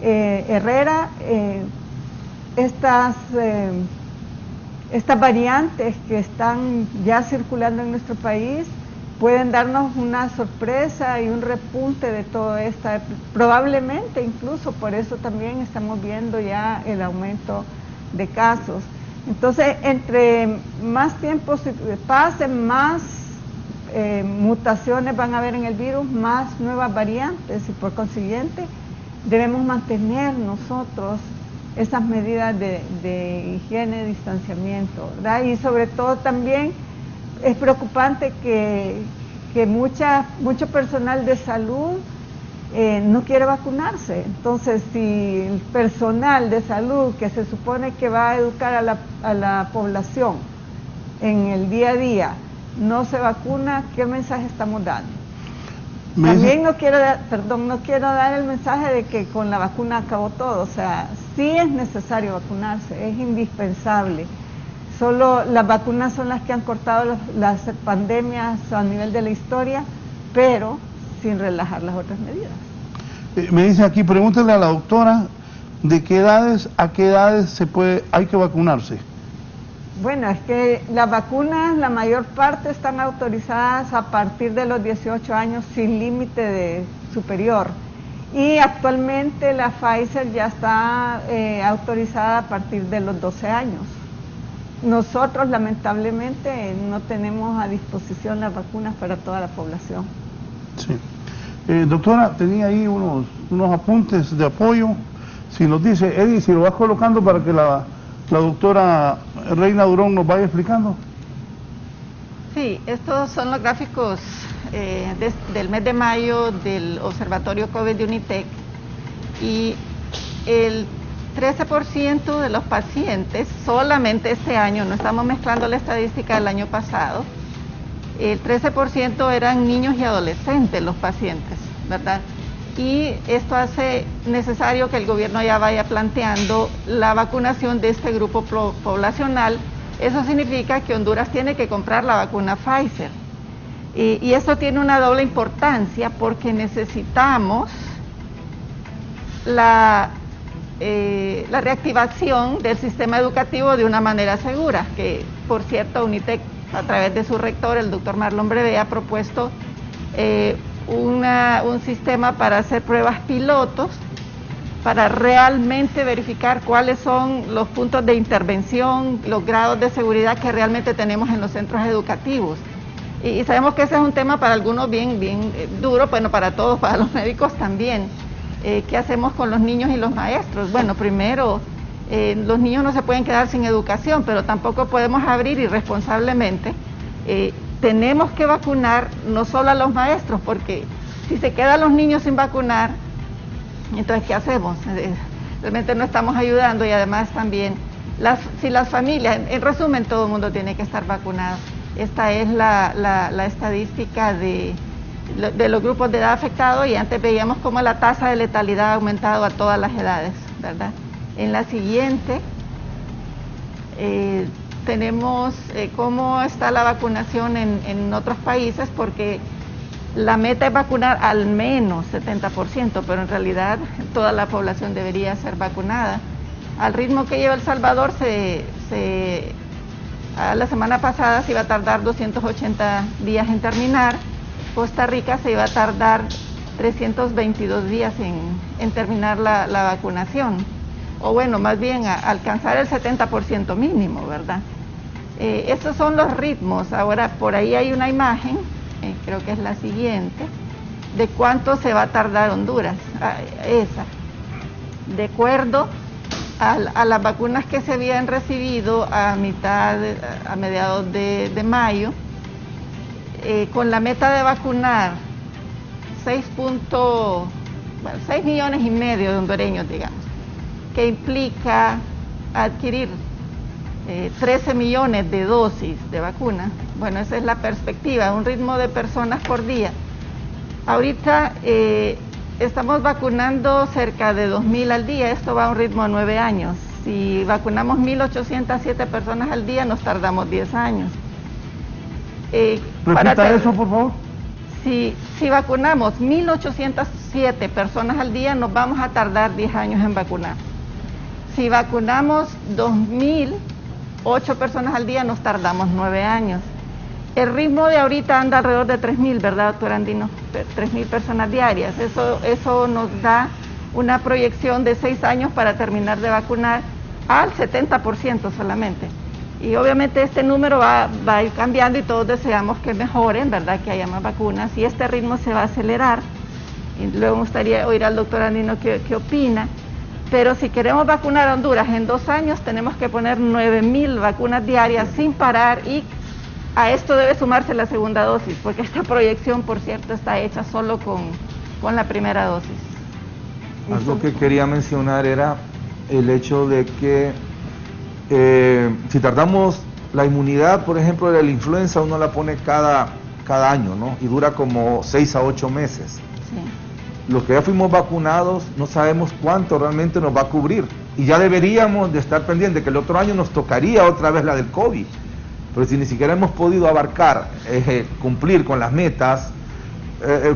Herrera, estas variantes que están ya circulando en nuestro país pueden darnos una sorpresa y un repunte de todo esto, probablemente incluso por eso también estamos viendo ya el aumento de casos. Entonces, entre más tiempo pase, más mutaciones van a haber en el virus, más nuevas variantes, y por consiguiente debemos mantener nosotros esas medidas de higiene, distanciamiento, ¿verdad? Y sobre todo también es preocupante que mucho personal de salud no quiere vacunarse. Entonces, si el personal de salud que se supone que va a educar a la población en el día a día no se vacuna, ¿qué mensaje estamos dando? También no quiero dar el mensaje de que con la vacuna acabó todo. O sea, sí es necesario vacunarse, es indispensable. Solo las vacunas son las que han cortado las pandemias a nivel de la historia, pero sin relajar las otras medidas. Me dice aquí, pregúntale a la doctora, ¿de qué edades a qué edades hay que vacunarse? Bueno, es que las vacunas, la mayor parte están autorizadas a partir de los 18 años sin límite superior. Y actualmente la Pfizer ya está autorizada a partir de los 12 años. Nosotros lamentablemente no tenemos a disposición las vacunas para toda la población. Sí. Doctora, tenía ahí unos apuntes de apoyo. Si nos dice, Eddie, si lo vas colocando para que la doctora Reina Durón nos vaya explicando. Sí, estos son los gráficos del mes de mayo del Observatorio COVID de UNITEC, y el 13% de los pacientes, solamente este año, no estamos mezclando la estadística del año pasado, el 13% eran niños y adolescentes los pacientes, ¿verdad? Y esto hace necesario que el gobierno ya vaya planteando la vacunación de este grupo poblacional Eso significa que Honduras tiene que comprar la vacuna Pfizer. Y eso tiene una doble importancia porque necesitamos la reactivación del sistema educativo de una manera segura, que por cierto UNITEC a través de su rector, el doctor Marlon Brevé, ha propuesto un sistema para hacer pruebas pilotos para realmente verificar cuáles son los puntos de intervención, los grados de seguridad que realmente tenemos en los centros educativos. Y sabemos que ese es un tema para algunos bien duro, bueno, para todos, para los médicos también. ¿Qué hacemos con los niños y los maestros? Bueno, primero, los niños no se pueden quedar sin educación, pero tampoco podemos abrir irresponsablemente. Tenemos que vacunar no solo a los maestros, porque si se quedan los niños sin vacunar, entonces ¿qué hacemos? Realmente no estamos ayudando y además también, si las familias, en resumen, todo el mundo tiene que estar vacunado. Esta es la estadística de los grupos de edad afectados y antes veíamos cómo la tasa de letalidad ha aumentado a todas las edades, ¿verdad? En la siguiente tenemos cómo está la vacunación en otros países, porque la meta es vacunar al menos 70%, pero en realidad toda la población debería ser vacunada. Al ritmo que lleva El Salvador, la semana pasada se iba a tardar 280 días en terminar. Costa Rica se iba a tardar 322 días en terminar la vacunación, o bueno, más bien alcanzar el 70% mínimo, ¿verdad? Estos son los ritmos. Ahora, por ahí hay una imagen, creo que es la siguiente, de cuánto se va a tardar Honduras, esa. De acuerdo a las vacunas que se habían recibido a mediados de mayo, con la meta de vacunar 6 millones y medio de hondureños, digamos, que implica adquirir 13 millones de dosis de vacuna. Bueno, esa es la perspectiva, un ritmo de personas por día. Ahorita estamos vacunando cerca de 2.000 al día, esto va a un ritmo de 9 años. Si vacunamos 1.807 personas al día, nos tardamos 10 años. Repita eso, por favor. Si vacunamos 1.807 personas al día, nos vamos a tardar 10 años en vacunar. Si vacunamos 2.008 personas al día, nos tardamos 9 años. El ritmo de ahorita anda alrededor de 3.000, ¿verdad, doctor Andino? 3.000 personas diarias. Eso nos da una proyección de 6 años para terminar de vacunar al 70% solamente. Y obviamente este número va a ir cambiando y todos deseamos que mejoren, ¿verdad? Que haya más vacunas y este ritmo se va a acelerar. Y luego me gustaría oír al doctor Andino qué opina. Pero si queremos vacunar a Honduras en 2 años, tenemos que poner 9.000 vacunas diarias sin parar, y a esto debe sumarse la segunda dosis, porque esta proyección, por cierto, está hecha solo con la primera dosis. Algo que quería mencionar era el hecho de que si tardamos la inmunidad, por ejemplo, de la influenza, uno la pone cada año, ¿no? Y dura como 6 a 8 meses. Sí. Los que ya fuimos vacunados no sabemos cuánto realmente nos va a cubrir. Y ya deberíamos de estar pendientes que el otro año nos tocaría otra vez la del COVID. Pero si ni siquiera hemos podido abarcar, cumplir con las metas,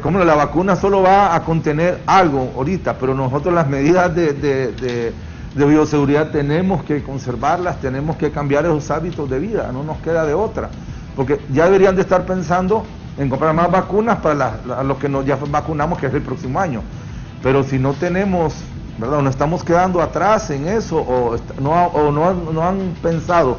como la vacuna solo va a contener algo ahorita, pero nosotros las medidas de bioseguridad tenemos que conservarlas, tenemos que cambiar esos hábitos de vida, no nos queda de otra, porque ya deberían de estar pensando en comprar más vacunas para los que ya vacunamos, que es el próximo año, pero si no tenemos, ¿verdad? Nos estamos quedando atrás en eso, o no han pensado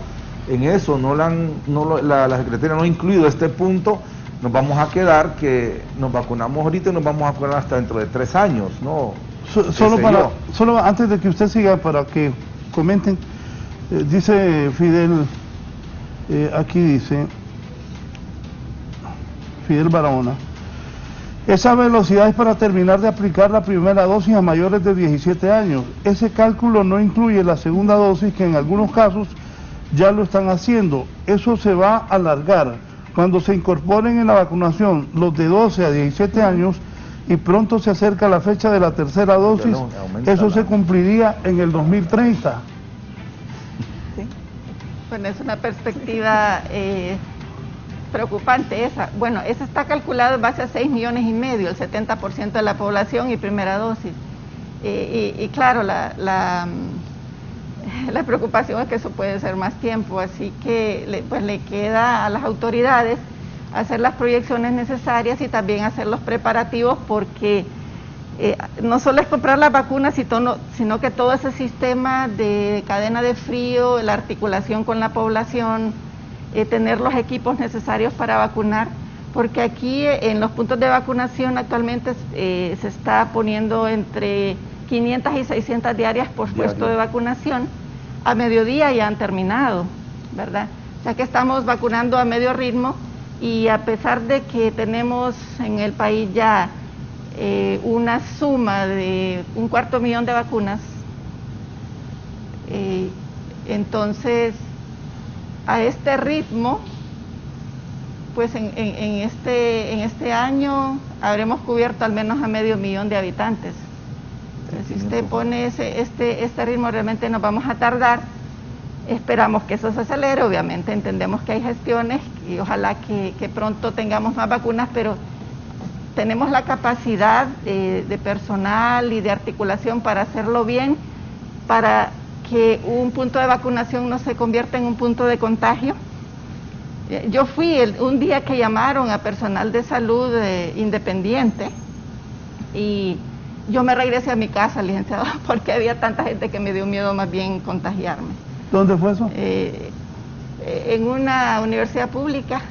en eso, la Secretaría no ha incluido este punto, nos vamos a quedar que nos vacunamos ahorita y nos vamos a vacunar hasta dentro de 3 años, ¿no? Solo antes de que usted siga, para que comenten, dice Fidel, aquí dice Fidel Barahona, esa velocidad es para terminar de aplicar la primera dosis a mayores de 17 años. Ese cálculo no incluye la segunda dosis, que en algunos casos ya lo están haciendo. Eso se va a alargar cuando se incorporen en la vacunación los de 12 a 17 años, y pronto se acerca la fecha de la tercera dosis. Eso se cumpliría en el 2030. Sí. Bueno, es una perspectiva preocupante esa. Bueno, esa está calculada en base a 6,5 millones, el 70% de la población y primera dosis. Y claro, la preocupación es que eso puede ser más tiempo, así que le queda a las autoridades hacer las proyecciones necesarias y también hacer los preparativos, porque no solo es comprar las vacunas, sino que todo ese sistema de cadena de frío, la articulación con la población, tener los equipos necesarios para vacunar, porque aquí en los puntos de vacunación actualmente se está poniendo entre 500 y 600 diarias por puesto de vacunación. A mediodía ya han terminado, ¿verdad? O sea que estamos vacunando a medio ritmo, y a pesar de que tenemos en el país ya una suma de 250,000 de vacunas, entonces a este ritmo, pues en este año habremos cubierto al menos a 500,000 de habitantes. Entonces, si usted pone este ritmo, realmente nos vamos a tardar. Esperamos que eso se acelere, obviamente entendemos que hay gestiones y ojalá que pronto tengamos más vacunas, pero tenemos la capacidad de personal y de articulación para hacerlo bien, para que un punto de vacunación no se convierta en un punto de contagio. Yo fui un día que llamaron a personal de salud independiente, y yo me regresé a mi casa, licenciado, porque había tanta gente que me dio miedo más bien contagiarme. ¿Dónde fue eso? En una universidad pública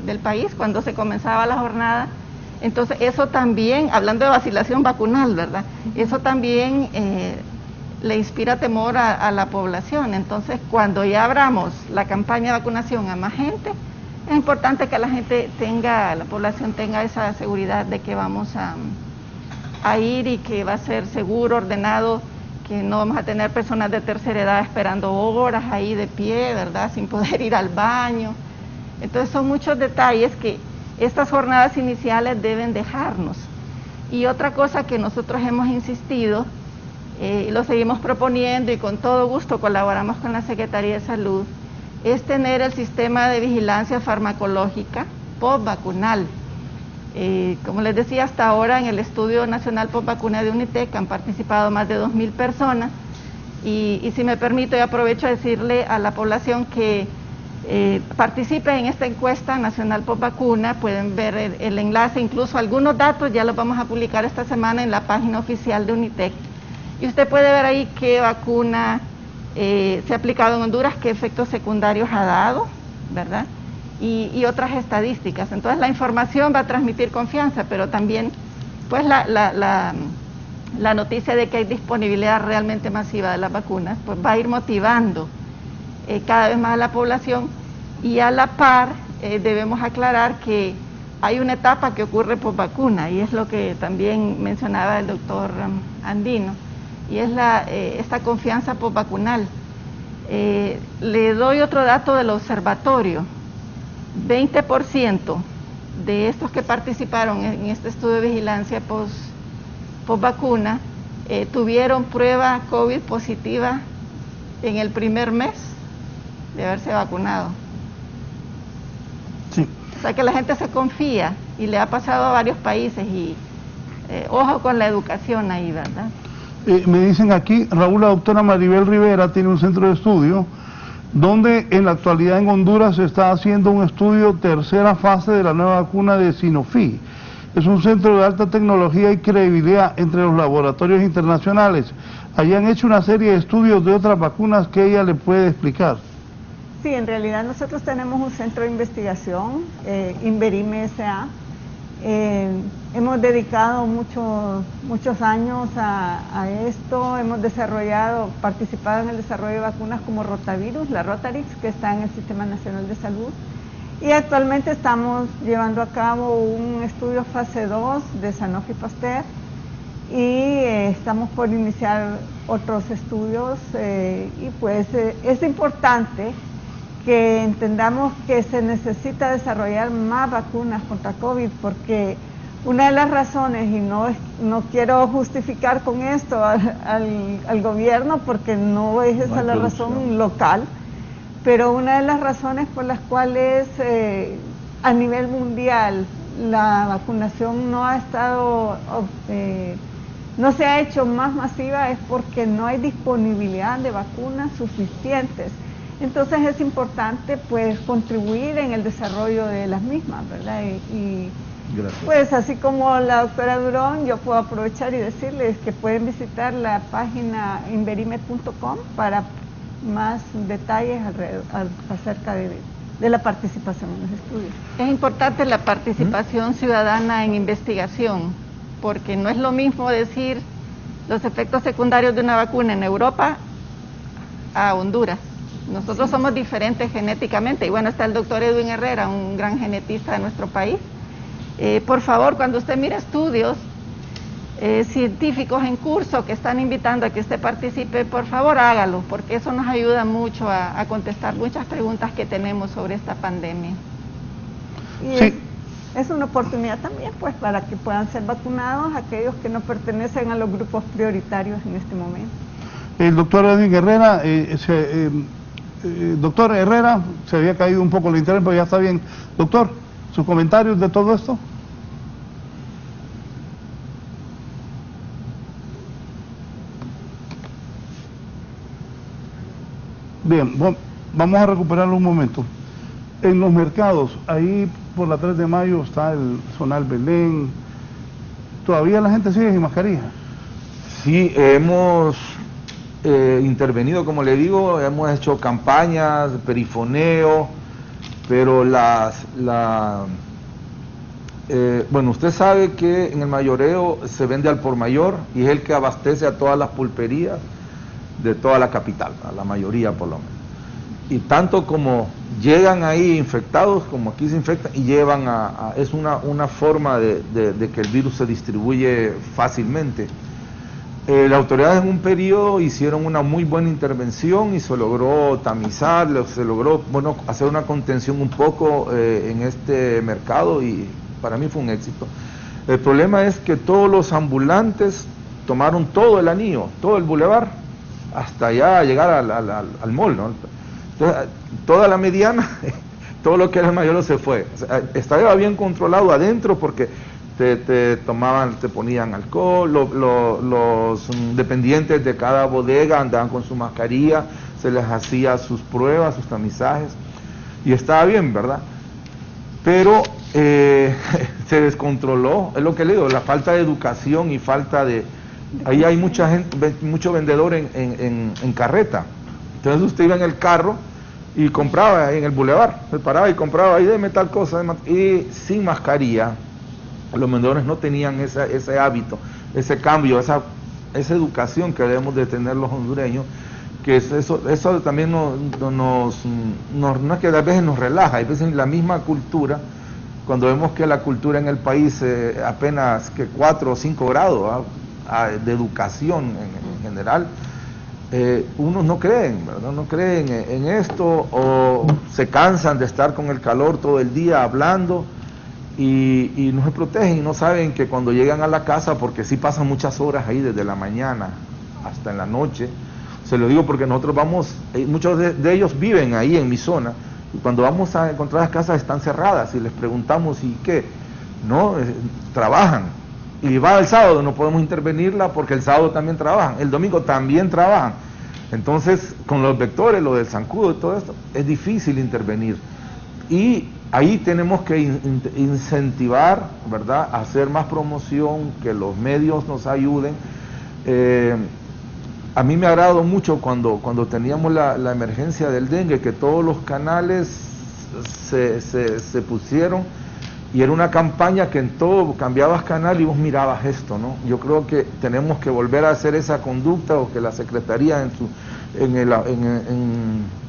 del país, cuando se comenzaba la jornada. Entonces eso también, hablando de vacilación vacunal, ¿verdad? Eso también le inspira temor a la población. Entonces, cuando ya abramos la campaña de vacunación a más gente, es importante que la población tenga esa seguridad de que vamos a ir y que va a ser seguro, ordenado, que no vamos a tener personas de tercera edad esperando horas ahí de pie, ¿verdad?, sin poder ir al baño. Entonces son muchos detalles que estas jornadas iniciales deben dejarnos. Y otra cosa que nosotros hemos insistido, lo seguimos proponiendo y con todo gusto colaboramos con la Secretaría de Salud, es tener el sistema de vigilancia farmacológica postvacunal. Como les decía, hasta ahora en el Estudio Nacional Postvacuna de UNITEC han participado más de 2,000 personas, y si me permito, y aprovecho a decirle a la población que participe en esta encuesta nacional postvacuna. Pueden ver el enlace, incluso algunos datos ya los vamos a publicar esta semana en la página oficial de UNITEC, y usted puede ver ahí qué vacuna se ha aplicado en Honduras, qué efectos secundarios ha dado, ¿verdad?, y otras estadísticas. Entonces la información va a transmitir confianza, pero también pues la noticia de que hay disponibilidad realmente masiva de las vacunas, pues va a ir motivando cada vez más a la población. Y a la par debemos aclarar que hay una etapa que ocurre por vacuna, y es lo que también mencionaba el doctor Andino, y es esta confianza postvacunal. Le doy otro dato del observatorio. 20% de estos que participaron en este estudio de vigilancia postvacuna tuvieron prueba COVID positiva en el primer mes de haberse vacunado. Sí. O sea que la gente se confía, y le ha pasado a varios países, y ojo con la educación ahí, ¿verdad? Me dicen aquí, Raúl, la doctora Maribel Rivera tiene un centro de estudio donde en la actualidad en Honduras se está haciendo un estudio tercera fase de la nueva vacuna de Sinopharm. Es un centro de alta tecnología y credibilidad entre los laboratorios internacionales. Allí han hecho una serie de estudios de otras vacunas que ella le puede explicar. Sí, en realidad nosotros tenemos un centro de investigación, Inverim S.A. Hemos dedicado muchos años a esto, hemos participado en el desarrollo de vacunas como rotavirus, la Rotarix, que está en el Sistema Nacional de Salud, y actualmente estamos llevando a cabo un estudio fase 2 de Sanofi Pasteur, y estamos por iniciar otros estudios, y pues es importante que entendamos que se necesita desarrollar más vacunas contra COVID, porque una de las razones, y no quiero justificar con esto al gobierno, porque no es esa la razón local, pero una de las razones por las cuales a nivel mundial la vacunación no ha estado, no se ha hecho más masiva es porque no hay disponibilidad de vacunas suficientes. Entonces es importante pues contribuir en el desarrollo de las mismas, ¿verdad? Y pues así como la doctora Durón, yo puedo aprovechar y decirles que pueden visitar la página inverime.com para más detalles acerca de la participación en los estudios. Es importante la participación ciudadana en investigación, porque no es lo mismo decir los efectos secundarios de una vacuna en Europa a Honduras. Nosotros somos diferentes genéticamente, y bueno, está el doctor Edwin Herrera, un gran genetista de nuestro país. Por favor, cuando usted mira estudios científicos en curso que están invitando a que usted participe, por favor hágalo, porque eso nos ayuda mucho a contestar muchas preguntas que tenemos sobre esta pandemia. Y sí, es una oportunidad también pues para que puedan ser vacunados aquellos que no pertenecen a los grupos prioritarios en este momento. El doctor Edwin Herrera, doctor Herrera, se había caído un poco el internet, pero ya está bien. Doctor, ¿sus comentarios de todo esto? Bien, vamos a recuperarlo un momento. En los mercados, ahí por la 3 de mayo está el Zonal Belén, ¿todavía la gente sigue sin mascarilla? Sí, hemos intervenido, como le digo, hemos hecho campañas, perifoneo, pero bueno, usted sabe que en el mayoreo se vende al por mayor y es el que abastece a todas las pulperías de toda la capital, a la mayoría por lo menos. Y tanto como llegan ahí infectados, como aquí se infectan y llevan es una forma de que el virus se distribuye fácilmente. Las autoridades en un periodo hicieron una muy buena intervención y se logró tamizar, se logró hacer una contención un poco en este mercado y para mí fue un éxito. El problema es que todos los ambulantes tomaron todo el anillo, todo el bulevar, hasta ya llegar al mall, ¿no? Entonces, toda la mediana, todo lo que era el mayor se fue. O sea, estaba bien controlado adentro porque te ponían alcohol, los dependientes de cada bodega andaban con su mascarilla, se les hacía sus pruebas, sus tamizajes, y estaba bien, ¿verdad? Pero se descontroló, es lo que le digo, la falta de educación y falta de... Ahí hay mucha gente, mucho vendedor en carreta. Entonces usted iba en el carro y compraba en el bulevar, se paraba y compraba, ahí deme tal cosa, y sin mascarilla. Los vendedores no tenían ese hábito, ese cambio, esa educación que debemos de tener los hondureños, que eso también no es que a veces nos relaja, a veces la misma cultura, cuando vemos que la cultura en el país apenas que 4 o 5 grados de educación en general, unos no creen, ¿verdad? No creen en esto o se cansan de estar con el calor todo el día hablando y no se protegen y no saben que cuando llegan a la casa, porque sí pasan muchas horas ahí desde la mañana hasta en la noche, se lo digo porque nosotros vamos, muchos de ellos viven ahí en mi zona y cuando vamos a encontrar las casas están cerradas y les preguntamos ¿y qué? No, trabajan. Y va el sábado, no podemos intervenirla porque el sábado también trabajan, el domingo también trabajan. Entonces, con los vectores, lo del zancudo y todo esto, es difícil intervenir. Y ahí tenemos que incentivar, ¿verdad?, hacer más promoción, que los medios nos ayuden. A mí me ha agradado mucho cuando teníamos la emergencia del dengue, que todos los canales se pusieron. Y era una campaña que en todo cambiabas canal y vos mirabas esto, ¿no? Yo creo que tenemos que volver a hacer esa conducta o que la Secretaría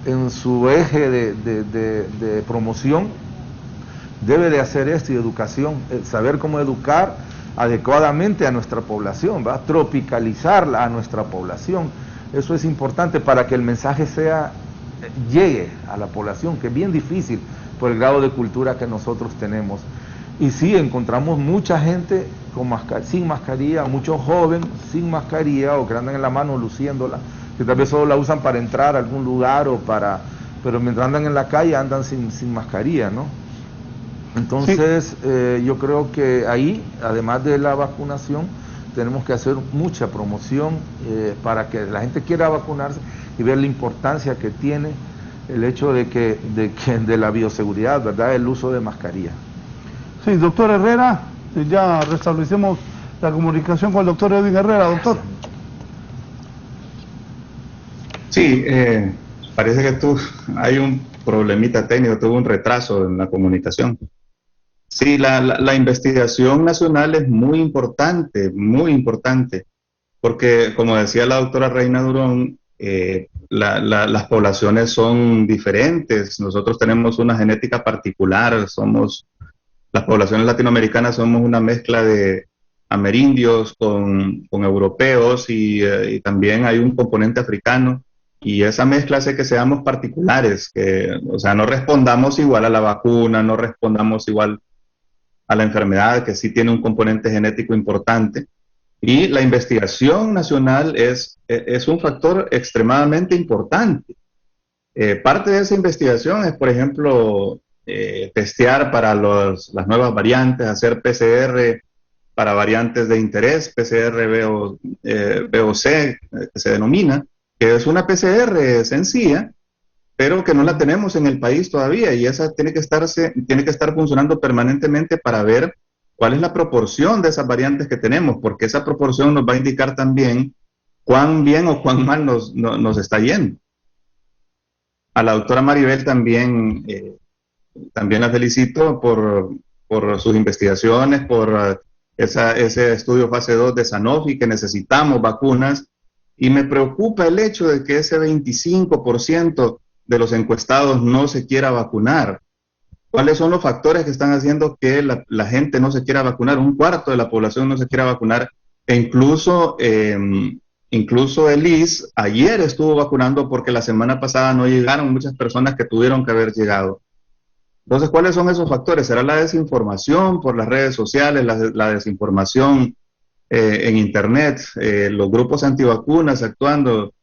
en su eje de promoción debe de hacer esto y educación, saber cómo educar adecuadamente a nuestra población, ¿va? Tropicalizarla a nuestra población. Eso es importante para que el mensaje llegue a la población, que es bien difícil por el grado de cultura que nosotros tenemos. Y sí, encontramos mucha gente sin mascarilla, muchos jóvenes sin mascarilla o que andan en la mano luciéndola, que tal vez solo la usan para entrar a algún lugar o para pero mientras andan en la calle andan sin mascarilla, ¿no? Entonces, yo creo que ahí, además de la vacunación, tenemos que hacer mucha promoción para que la gente quiera vacunarse y ver la importancia que tiene el hecho de la bioseguridad, ¿verdad? El uso de mascarilla. Sí, doctor Herrera, ya restablecemos la comunicación con el doctor Edwin Herrera, doctor. Sí, parece que hay un problemita técnico, tuvo un retraso en la comunicación. Sí, la investigación nacional es muy importante, porque como decía la doctora Reina Durón, las poblaciones son diferentes, nosotros tenemos una genética particular, las poblaciones latinoamericanas somos una mezcla de amerindios con europeos y también hay un componente africano, y esa mezcla hace que seamos particulares, o sea, no respondamos igual a la vacuna, no respondamos igual a la enfermedad, que sí tiene un componente genético importante. Y la investigación nacional es un factor extremadamente importante. Parte de esa investigación es, por ejemplo, testear para las nuevas variantes, hacer PCR para variantes de interés, PCR VOC, que se denomina, que es una PCR sencilla, pero que no la tenemos en el país todavía, y esa tiene que estar funcionando permanentemente para ver cuál es la proporción de esas variantes que tenemos, porque esa proporción nos va a indicar también cuán bien o cuán mal nos está yendo. A la doctora Maribel también la felicito por sus investigaciones, por ese estudio fase 2 de Sanofi, que necesitamos vacunas, y me preocupa el hecho de que ese 25% de los encuestados no se quiera vacunar. ¿Cuáles son los factores que están haciendo que la gente no se quiera vacunar? Un cuarto de la población no se quiera vacunar, e incluso el ISSSTE ayer estuvo vacunando porque la semana pasada no llegaron muchas personas que tuvieron que haber llegado. Entonces, ¿cuáles son esos factores? ¿Será la desinformación por las redes sociales, la desinformación en Internet, los grupos antivacunas actuando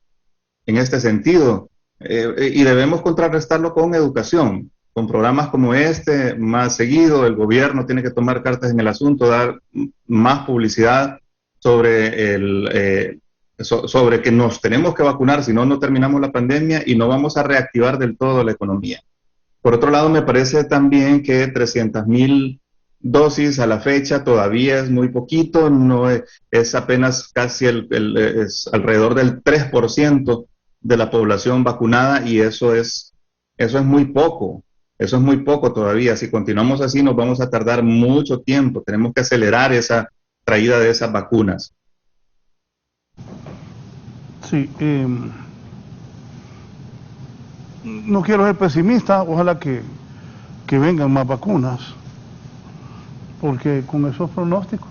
en este sentido? Y debemos contrarrestarlo con educación, con programas como este, más seguido. El gobierno tiene que tomar cartas en el asunto, dar más publicidad sobre que nos tenemos que vacunar, si no, no terminamos la pandemia y no vamos a reactivar del todo la economía. Por otro lado, me parece también que 300,000 dosis a la fecha todavía es muy poquito, no es apenas casi es alrededor del 3% de la población vacunada, y eso es muy poco. Eso es muy poco todavía. Si continuamos así, nos vamos a tardar mucho tiempo. Tenemos que acelerar esa traída de esas vacunas. Sí, no quiero ser pesimista, ojalá que vengan más vacunas, porque con esos pronósticos.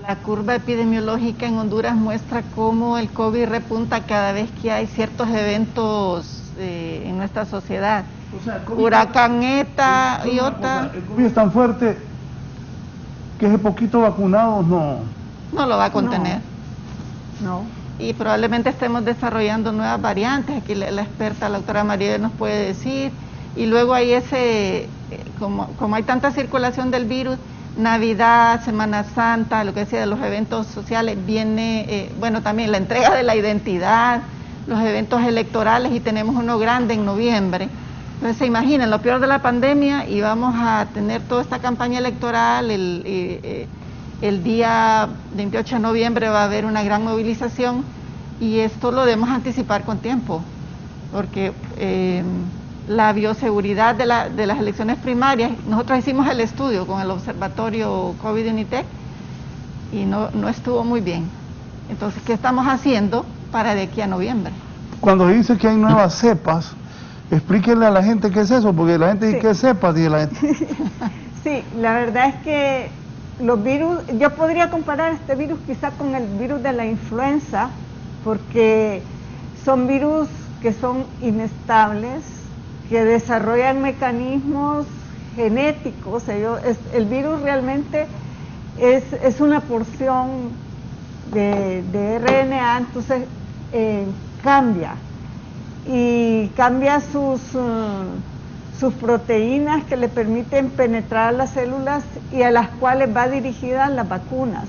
La curva epidemiológica en Honduras muestra cómo el COVID repunta cada vez que hay ciertos eventos en nuestra sociedad. O sea, Huracán ETA y otra. El COVID es tan fuerte que ese poquito vacunados no lo va a contener. No. Y probablemente estemos desarrollando nuevas variantes. Aquí la experta, la doctora María, nos puede decir. Y luego hay como hay tanta circulación del virus, Navidad, Semana Santa, lo que decía de los eventos sociales, viene, también la entrega de la identidad, los eventos electorales, y tenemos uno grande en noviembre. Entonces se imaginan, lo peor de la pandemia, y vamos a tener toda esta campaña electoral, el día 28 de noviembre va a haber una gran movilización, y esto lo debemos anticipar con tiempo, porque la bioseguridad de las elecciones primarias, nosotros hicimos el estudio con el observatorio COVID UNITEC y no estuvo muy bien. Entonces, ¿qué estamos haciendo para de aquí a noviembre? Cuando dice que hay nuevas cepas, explíquenle a la gente qué es eso, porque la gente dice que es cepas, dice la gente. Sí, la verdad es que los virus, yo podría comparar este virus quizás con el virus de la influenza, porque son virus que son inestables, que desarrollan mecanismos genéticos. El virus realmente es una porción de RNA, entonces cambia. y cambia sus proteínas que le permiten penetrar las células y a las cuales va dirigidas las vacunas.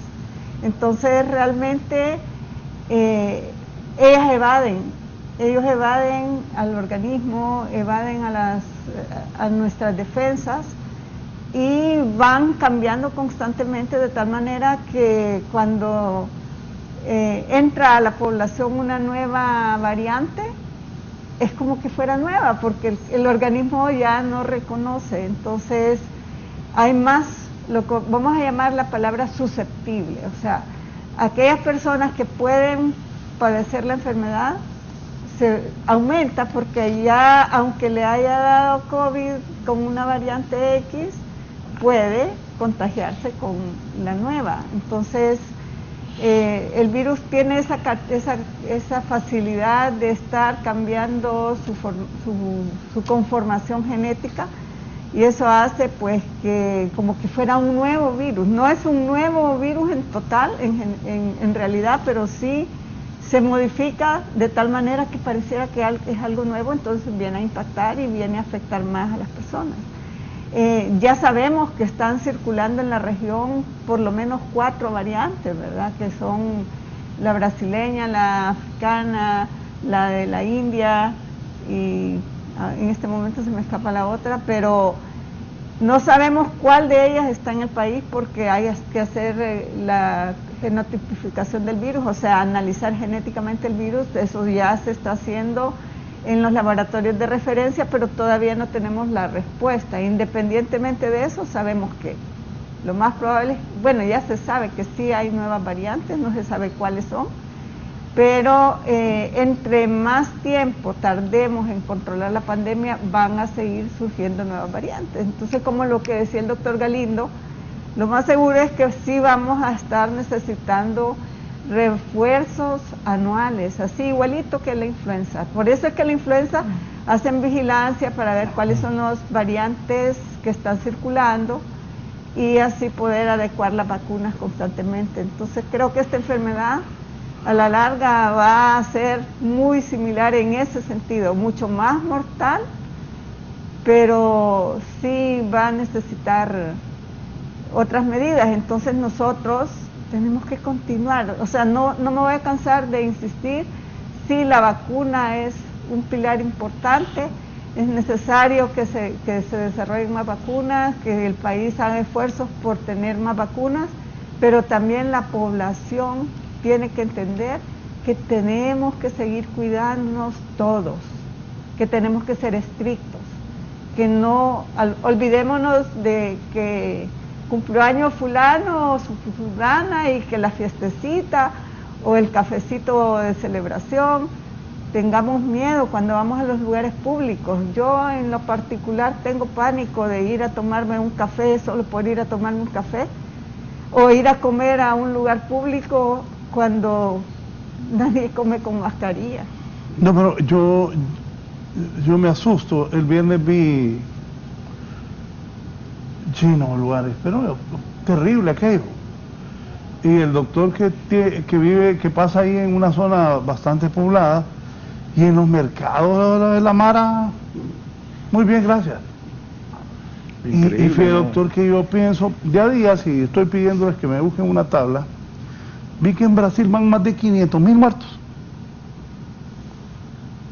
Entonces realmente ellos evaden al organismo, evaden a nuestras defensas y van cambiando constantemente de tal manera que cuando entra a la población una nueva variante, es como que fuera nueva, porque el organismo ya no reconoce. Entonces hay más, lo que vamos a llamar la palabra susceptible, o sea, aquellas personas que pueden padecer la enfermedad se aumenta, porque ya aunque le haya dado COVID con una variante X, puede contagiarse con la nueva. Entonces el virus tiene esa facilidad de estar cambiando su conformación genética, y eso hace pues que como que fuera un nuevo virus. No es un nuevo virus en total, en realidad, pero sí se modifica de tal manera que pareciera que es algo nuevo, entonces viene a impactar y viene a afectar más a las personas. Ya sabemos que están circulando en la región por lo menos 4 variantes, ¿verdad? Que son la brasileña, la africana, la de la India, y en este momento se me escapa la otra, pero no sabemos cuál de ellas está en el país porque hay que hacer la genotipificación del virus, o sea, analizar genéticamente el virus. Eso ya se está haciendo en los laboratorios de referencia, pero todavía no tenemos la respuesta. Independientemente de eso, sabemos que lo más probable, bueno, ya se sabe que sí hay nuevas variantes, no se sabe cuáles son, pero entre más tiempo tardemos en controlar la pandemia, van a seguir surgiendo nuevas variantes. Entonces, como lo que decía el doctor Galindo, lo más seguro es que sí vamos a estar necesitando refuerzos anuales, así igualito que la influenza. Por eso es que la influenza hacen vigilancia para ver cuáles son las variantes que están circulando y así poder adecuar las vacunas constantemente. Entonces creo que esta enfermedad a la larga va a ser muy similar en ese sentido, mucho más mortal, pero sí va a necesitar otras medidas. Entonces nosotros tenemos que continuar, o sea, no me voy a cansar de insistir, sí, la vacuna es un pilar importante, es necesario que se desarrollen más vacunas, que el país haga esfuerzos por tener más vacunas, pero también la población tiene que entender que tenemos que seguir cuidándonos todos, que tenemos que ser estrictos, que no olvidémonos de que cumplió años fulano o su fulana y que la fiestecita o el cafecito de celebración. Tengamos miedo cuando vamos a los lugares públicos. Yo en lo particular tengo pánico de ir a tomarme un café solo por ir a tomarme un café, o ir a comer a un lugar público cuando nadie come con mascarilla. No, pero yo me asusto. El viernes vi llenos lugares, pero terrible aquello. Y el doctor que pasa ahí en una zona bastante poblada, y en los mercados de la Mara, muy bien, gracias. Y fue el doctor que yo pienso, de a días, y estoy pidiéndoles que me busquen una tabla, vi que en Brasil van más de 500,000 muertos.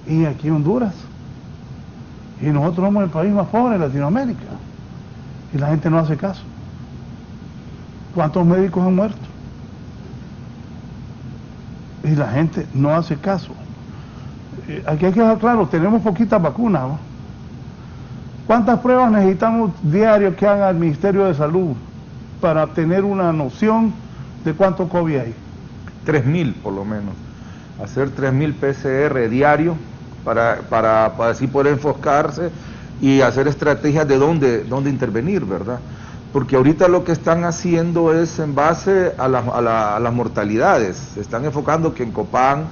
Y aquí en Honduras. Y nosotros somos el país más pobre de Latinoamérica. Y la gente no hace caso. ¿Cuántos médicos han muerto? Y la gente no hace caso. Aquí hay que dejar claro, tenemos poquitas vacunas, ¿no? ¿Cuántas pruebas necesitamos diarios que haga el Ministerio de Salud para tener una noción de cuánto COVID hay? 3.000 por lo menos. Hacer 3.000 PCR diario para así poder enfocarse y hacer estrategias de dónde intervenir, ¿verdad? Porque ahorita lo que están haciendo es en base a las mortalidades. Se están enfocando que en Copán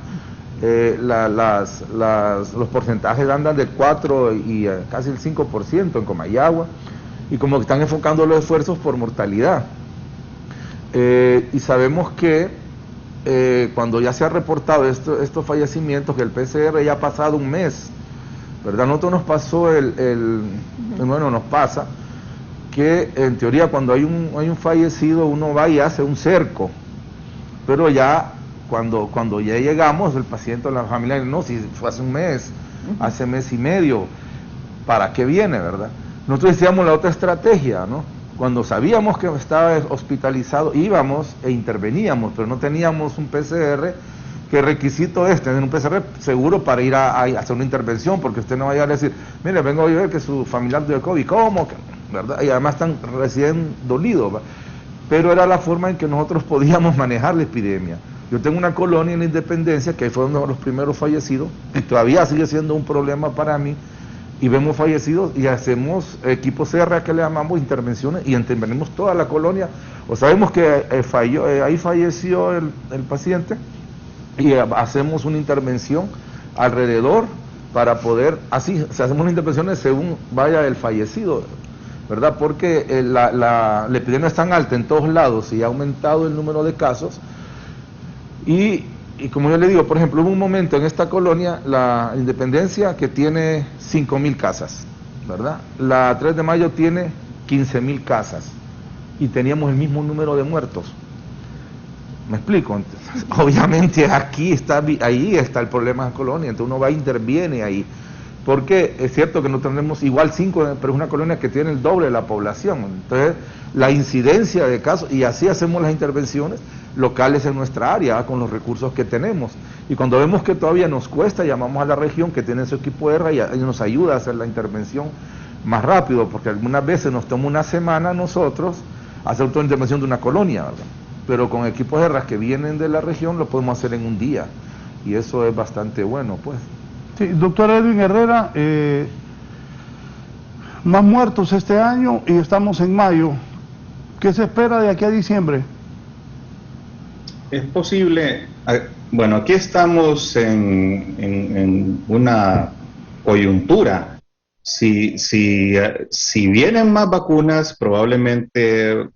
los porcentajes andan del 4 y casi el 5% en Comayagua, y como que están enfocando los esfuerzos por mortalidad. Y sabemos que cuando ya se ha reportado estos fallecimientos, que el PCR ya ha pasado un mes, ¿verdad? Nosotros nos pasó bueno, nos pasa que en teoría cuando hay un fallecido uno va y hace un cerco, pero ya cuando ya llegamos, el paciente o la familia, no, si fue hace un mes, hace mes y medio, ¿para qué viene, verdad? Nosotros decíamos la otra estrategia, ¿no? Cuando sabíamos que estaba hospitalizado, íbamos e interveníamos, pero no teníamos un PCR, que requisito es tener un PCR seguro para ir a hacer una intervención, porque usted no vaya a decir, mire, vengo a ver que su familiar dio COVID, ¿cómo? ¿Verdad? Y además están recién dolidos, ¿verdad? Pero era la forma en que nosotros podíamos manejar la epidemia. Yo tengo una colonia en la Independencia, que ahí fueron los primeros fallecidos, y todavía sigue siendo un problema para mí, y vemos fallecidos y hacemos equipos CRA que le llamamos intervenciones y intervenimos toda la colonia, o sabemos que ahí falleció el paciente y hacemos una intervención alrededor para poder, así, hacemos las intervenciones según vaya el fallecido, ¿verdad? Porque la epidemia es tan alta en todos lados y ha aumentado el número de casos y como yo le digo, por ejemplo, hubo un momento en esta colonia, la Independencia, que tiene 5.000 casas, ¿verdad? La 3 de Mayo tiene 15.000 casas y teníamos el mismo número de muertos. ¿Me explico? Entonces, obviamente ahí está el problema de la colonia, entonces uno va e interviene ahí. Porque es cierto que no tenemos igual 5, pero es una colonia que tiene el doble de la población. Entonces, la incidencia de casos, y así hacemos las intervenciones locales en nuestra área, con los recursos que tenemos. Y cuando vemos que todavía nos cuesta, llamamos a la región que tiene su equipo de RA y nos ayuda a hacer la intervención más rápido, porque algunas veces nos toma una semana a nosotros hacer toda la intervención de una colonia, ¿verdad? Pero con equipos de RA que vienen de la región lo podemos hacer en un día, y eso es bastante bueno, pues. Sí, doctor Edwin Herrera, más muertos este año y estamos en mayo. ¿Qué se espera de aquí a diciembre? Es posible, bueno, aquí estamos en una coyuntura. Si vienen más vacunas, probablemente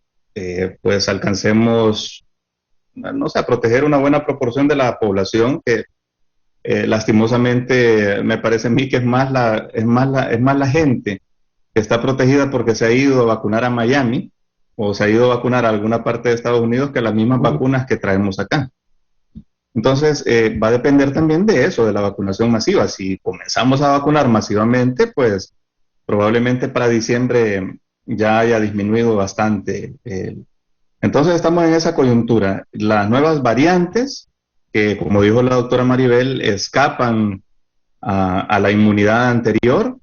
pues alcancemos, no sé, a proteger una buena proporción de la población que lastimosamente me parece a mí que es más la gente que está protegida porque se ha ido a vacunar a Miami o se ha ido a vacunar a alguna parte de Estados Unidos que las mismas vacunas que traemos acá. Entonces va a depender también de eso, de la vacunación masiva. Si comenzamos a vacunar masivamente, pues probablemente para diciembre ya haya disminuido bastante. Entonces estamos en esa coyuntura. Las nuevas variantes, que como dijo la doctora Maribel, escapan a la inmunidad anterior,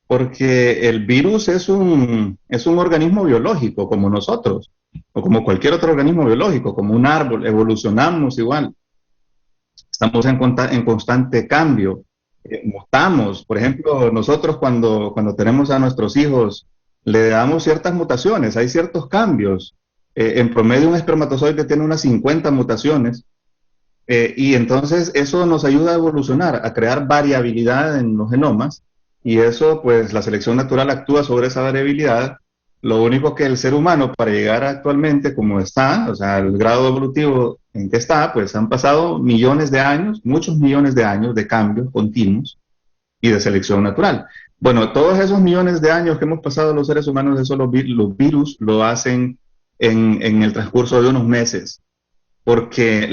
porque el virus es un organismo biológico como nosotros, o como cualquier otro organismo biológico, como un árbol, evolucionamos igual. Estamos en constante cambio, mutamos. Por ejemplo, nosotros cuando tenemos a nuestros hijos, le damos ciertas mutaciones, hay ciertos cambios. En promedio un espermatozoide tiene unas 50 mutaciones, y entonces eso nos ayuda a evolucionar, a crear variabilidad en los genomas, y eso, pues, la selección natural actúa sobre esa variabilidad. Lo único que el ser humano, para llegar actualmente como está, o sea, el grado evolutivo en que está, pues han pasado millones de años, muchos millones de años de cambios continuos y de selección natural. Bueno, todos esos millones de años que hemos pasado los seres humanos, eso los virus lo hacen en el transcurso de unos meses. Porque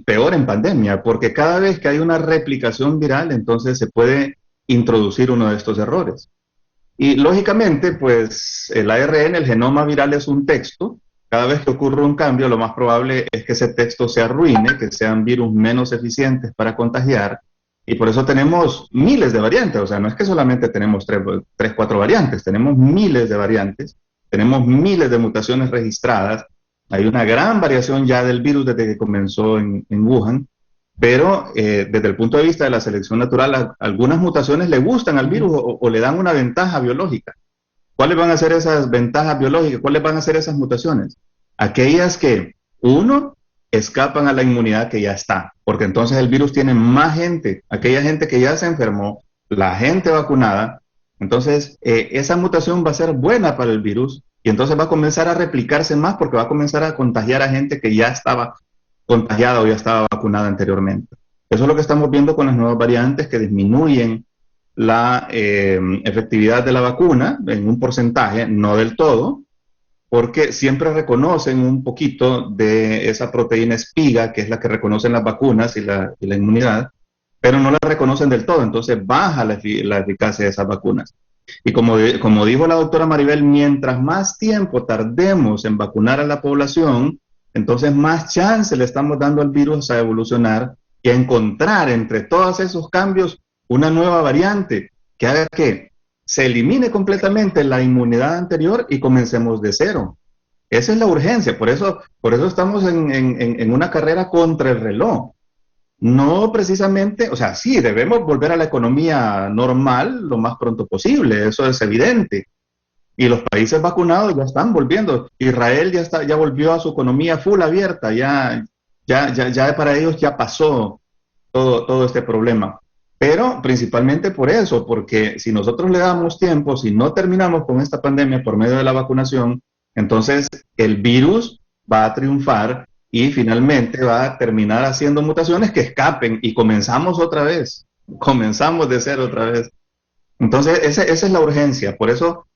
peor en pandemia, porque cada vez que hay una replicación viral, entonces se puede introducir uno de estos errores. Y lógicamente, pues el ARN, el genoma viral, es un texto. Cada vez que ocurre un cambio, lo más probable es que ese texto se arruine, que sean virus menos eficientes para contagiar, y por eso tenemos miles de variantes. O sea, no es que solamente tenemos 3, 4 variantes, tenemos miles de variantes, tenemos miles de mutaciones registradas. Hay una gran variación ya del virus desde que comenzó en Wuhan, pero desde el punto de vista de la selección natural, algunas mutaciones le gustan al virus o le dan una ventaja biológica. ¿Cuáles van a ser esas ventajas biológicas? ¿Cuáles van a ser esas mutaciones? Aquellas que, uno, escapan a la inmunidad que ya está, porque entonces el virus tiene más gente, aquella gente que ya se enfermó, la gente vacunada. Entonces esa mutación va a ser buena para el virus, y entonces va a comenzar a replicarse más porque va a comenzar a contagiar a gente que ya estaba contagiada o ya estaba vacunada anteriormente. Eso es lo que estamos viendo con las nuevas variantes, que disminuyen la efectividad de la vacuna en un porcentaje, no del todo, porque siempre reconocen un poquito de esa proteína espiga, que es la que reconocen las vacunas y la inmunidad, pero no la reconocen del todo, entonces baja la eficacia de esas vacunas. Y como dijo la doctora Maribel, mientras más tiempo tardemos en vacunar a la población, entonces más chance le estamos dando al virus a evolucionar y a encontrar entre todos esos cambios una nueva variante que haga que se elimine completamente la inmunidad anterior y comencemos de cero. Esa es la urgencia, por eso estamos en una carrera contra el reloj. No precisamente, o sea, sí, debemos volver a la economía normal lo más pronto posible, eso es evidente. Y los países vacunados ya están volviendo. Israel ya volvió a su economía full abierta, ya para ellos ya pasó todo este problema. Pero principalmente por eso, porque si nosotros le damos tiempo, si no terminamos con esta pandemia por medio de la vacunación, entonces el virus va a triunfar y finalmente va a terminar haciendo mutaciones que escapen y comenzamos otra vez, comenzamos de cero otra vez. Entonces esa es la urgencia, por eso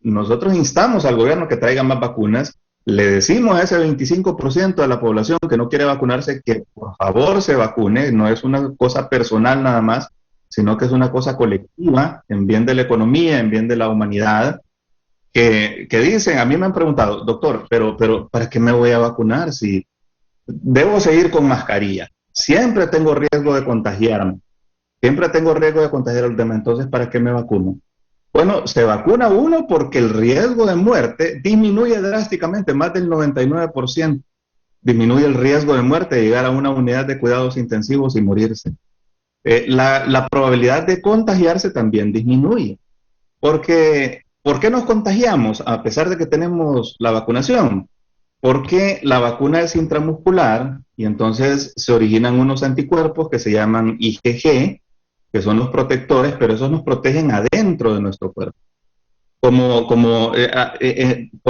nosotros instamos al gobierno que traiga más vacunas, le decimos a ese 25% de la población que no quiere vacunarse que por favor se vacune, no es una cosa personal nada más, sino que es una cosa colectiva, en bien de la economía, en bien de la humanidad, que dicen, a mí me han preguntado, doctor, pero ¿para qué me voy a vacunar si debo seguir con mascarilla? Siempre tengo riesgo de contagiarme, siempre tengo riesgo de contagiar a los demás, entonces ¿para qué me vacuno? Bueno, se vacuna uno porque el riesgo de muerte disminuye drásticamente, más del 99%. Disminuye el riesgo de muerte de llegar a una unidad de cuidados intensivos y morirse. La probabilidad de contagiarse también disminuye. Porque, ¿por qué nos contagiamos a pesar de que tenemos la vacunación? Porque la vacuna es intramuscular y entonces se originan unos anticuerpos que se llaman IgG, que son los protectores, pero esos nos protegen adentro de nuestro cuerpo. Por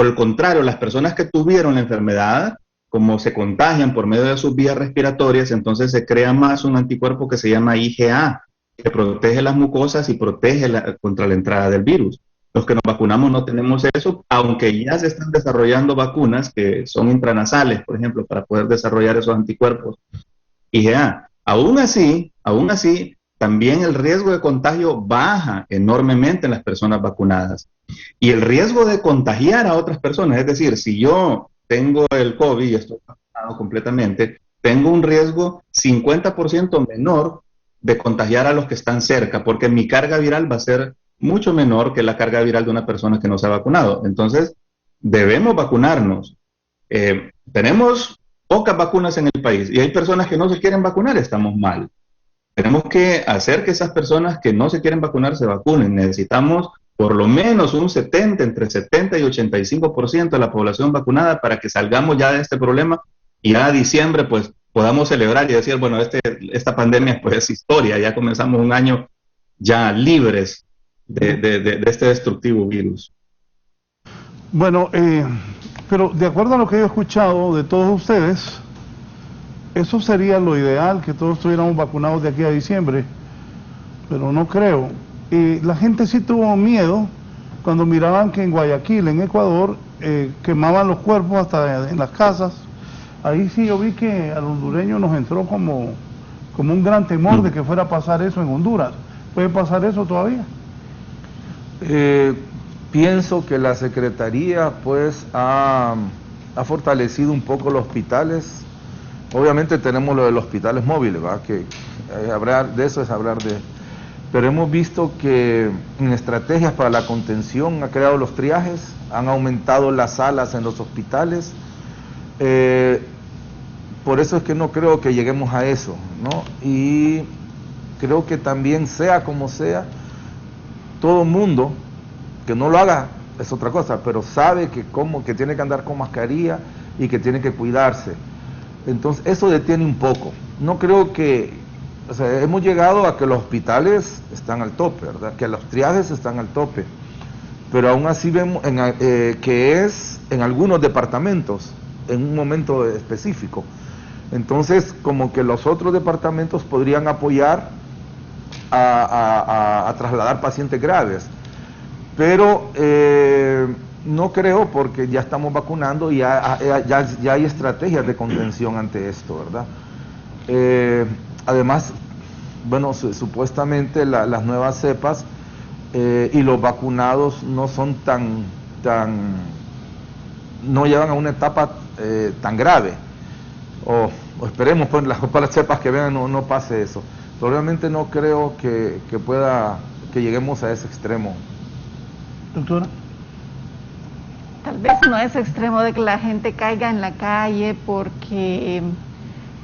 el contrario, las personas que tuvieron la enfermedad, como se contagian por medio de sus vías respiratorias, entonces se crea más un anticuerpo que se llama IgA, que protege las mucosas y protege contra la entrada del virus. Los que nos vacunamos no tenemos eso, aunque ya se están desarrollando vacunas que son intranasales, por ejemplo, para poder desarrollar esos anticuerpos IgA. Aún así, también el riesgo de contagio baja enormemente en las personas vacunadas. Y el riesgo de contagiar a otras personas, es decir, si yo tengo el COVID y estoy vacunado completamente, tengo un riesgo 50% menor de contagiar a los que están cerca, porque mi carga viral va a ser mucho menor que la carga viral de una persona que no se ha vacunado. Entonces, debemos vacunarnos. Tenemos pocas vacunas en el país y hay personas que no se quieren vacunar, estamos mal. Tenemos que hacer que esas personas que no se quieren vacunar se vacunen. Necesitamos por lo menos entre 70 y 85% de la población vacunada para que salgamos ya de este problema y ya a diciembre pues podamos celebrar y decir, bueno, esta pandemia pues es historia, ya comenzamos un año ya libres de este destructivo virus. Bueno, pero de acuerdo a lo que he escuchado de todos ustedes, eso sería lo ideal, que todos estuviéramos vacunados de aquí a diciembre, pero no creo. La gente sí tuvo miedo cuando miraban que en Guayaquil, en Ecuador, quemaban los cuerpos hasta en las casas. Ahí sí yo vi que al hondureño nos entró como un gran temor de que fuera a pasar eso en Honduras. ¿Puede pasar eso todavía? Pienso que la Secretaría pues ha fortalecido un poco los hospitales. Obviamente tenemos lo de los hospitales móviles, ¿verdad? Que hablar de eso es hablar de... Pero hemos visto que en estrategias para la contención ha creado los triajes, han aumentado las salas en los hospitales. Por eso es que no creo que lleguemos a eso, ¿no? Y creo que también, sea como sea, todo mundo que no lo haga es otra cosa, pero sabe que tiene que andar con mascarilla y que tiene que cuidarse. Entonces eso detiene un poco. No creo que, o sea, hemos llegado a que los hospitales están al tope, ¿verdad? Que los triajes están al tope, pero aún así vemos que es en algunos departamentos, en un momento específico. Entonces, como que los otros departamentos podrían apoyar a trasladar pacientes graves. Pero no creo, porque ya estamos vacunando y ya hay estrategias de contención ante esto, ¿verdad? Además, bueno, supuestamente las nuevas cepas y los vacunados no son no llevan a una etapa tan grave, o esperemos pues para las cepas que vengan no pase eso. Pero realmente no creo que lleguemos a ese extremo. Doctora. Tal vez no es extremo de que la gente caiga en la calle, porque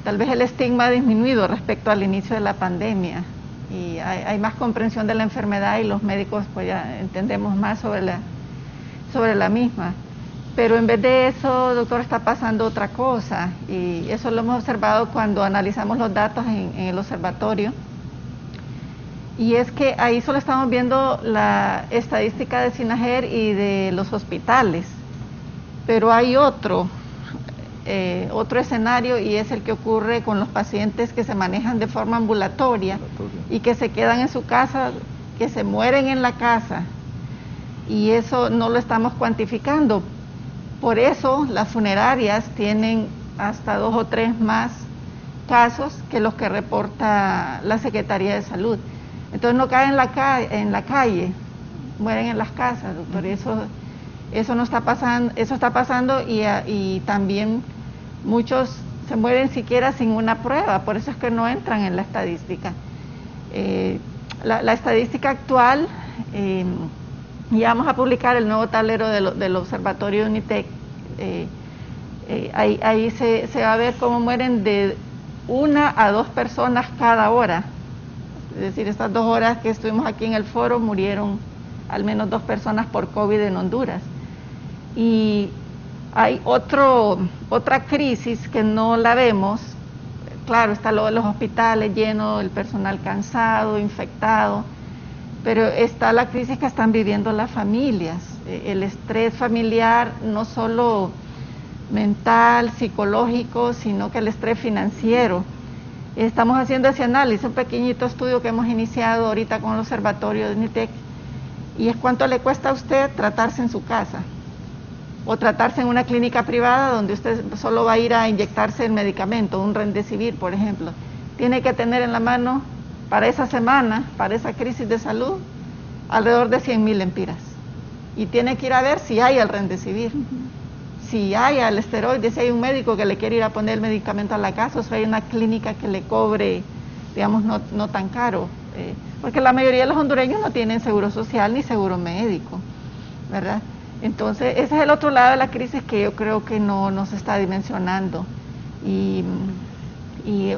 tal vez el estigma ha disminuido respecto al inicio de la pandemia y hay más comprensión de la enfermedad y los médicos pues ya entendemos más sobre la misma. Pero en vez de eso, doctor, está pasando otra cosa, y eso lo hemos observado cuando analizamos los datos en el observatorio. Y es que ahí solo estamos viendo la estadística de Sinajer y de los hospitales, pero hay otro escenario, y es el que ocurre con los pacientes que se manejan de forma ambulatoria y que se quedan en su casa, que se mueren en la casa, y eso no lo estamos cuantificando. Por eso las funerarias tienen hasta 2 o 3 más casos que los que reporta la Secretaría de Salud. Entonces no caen en la calle, mueren en las casas, doctor, y eso no está pasando, eso está pasando, y también muchos se mueren siquiera sin una prueba, por eso es que no entran en la estadística. La estadística actual, y vamos a publicar el nuevo tablero del Observatorio de UNITEC, ahí se va a ver cómo mueren de 1 a 2 personas cada hora. Es decir, estas 2 horas que estuvimos aquí en el foro murieron al menos 2 personas por COVID en Honduras. Y hay otra crisis que no la vemos. Claro, está lo de los hospitales llenos, el personal cansado, infectado, pero está la crisis que están viviendo las familias, el estrés familiar, no solo mental, psicológico, sino que el estrés financiero. Estamos haciendo ese análisis, un pequeñito estudio que hemos iniciado ahorita con el observatorio de UNITEC, y es cuánto le cuesta a usted tratarse en su casa o tratarse en una clínica privada donde usted solo va a ir a inyectarse el medicamento, un Remdesivir, por ejemplo. Tiene que tener en la mano para esa semana, para esa crisis de salud, alrededor de 100,000 lempiras. Y tiene que ir a ver si hay el Remdesivir, si hay el esteroide, si hay un médico que le quiere ir a poner el medicamento a la casa, o si hay una clínica que le cobre, digamos, no tan caro. Porque la mayoría de los hondureños no tienen seguro social ni seguro médico, ¿verdad? Entonces, ese es el otro lado de la crisis que yo creo que no se está dimensionando. Y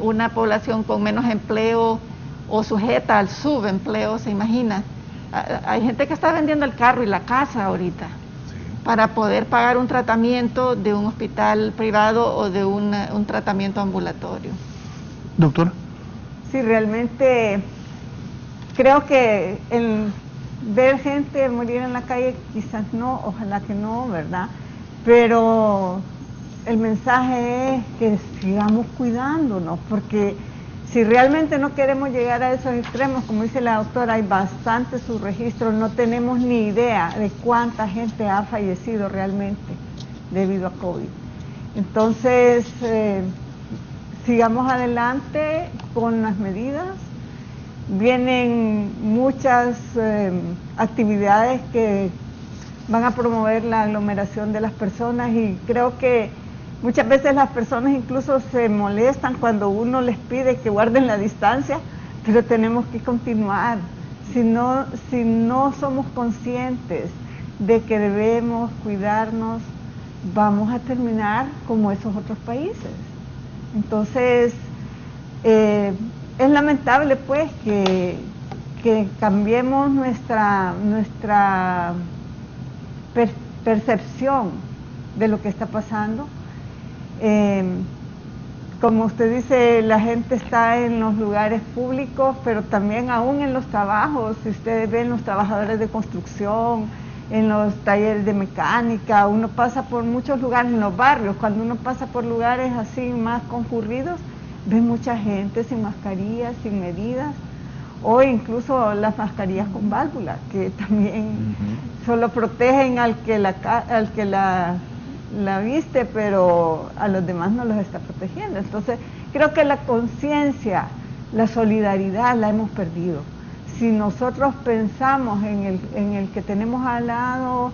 una población con menos empleo o sujeta al subempleo, se imagina. Hay gente que está vendiendo el carro y la casa ahorita para poder pagar un tratamiento de un hospital privado o de un tratamiento ambulatorio. Doctora. Sí, realmente creo que el ver gente morir en la calle quizás no, ojalá que no, ¿verdad? Pero el mensaje es que sigamos cuidándonos, porque si realmente no queremos llegar a esos extremos, como dice la doctora, hay bastantes subregistros, no tenemos ni idea de cuánta gente ha fallecido realmente debido a COVID. Entonces, sigamos adelante con las medidas. Vienen muchas actividades que van a promover la aglomeración de las personas, y creo que muchas veces las personas incluso se molestan cuando uno les pide que guarden la distancia, pero tenemos que continuar. Si no somos conscientes de que debemos cuidarnos, vamos a terminar como esos otros países. Entonces, es lamentable pues que cambiemos nuestra percepción de lo que está pasando. Como usted dice, la gente está en los lugares públicos, pero también aún en los trabajos. Si ustedes ven los trabajadores de construcción, en los talleres de mecánica, uno pasa por muchos lugares, en los barrios, cuando uno pasa por lugares así más concurridos, ve mucha gente sin mascarillas, sin medidas, o incluso las mascarillas con válvula, que también solo protegen al que la viste, pero a los demás no los está protegiendo. Entonces, creo que la conciencia, la solidaridad la hemos perdido. Si nosotros pensamos en el que tenemos al lado,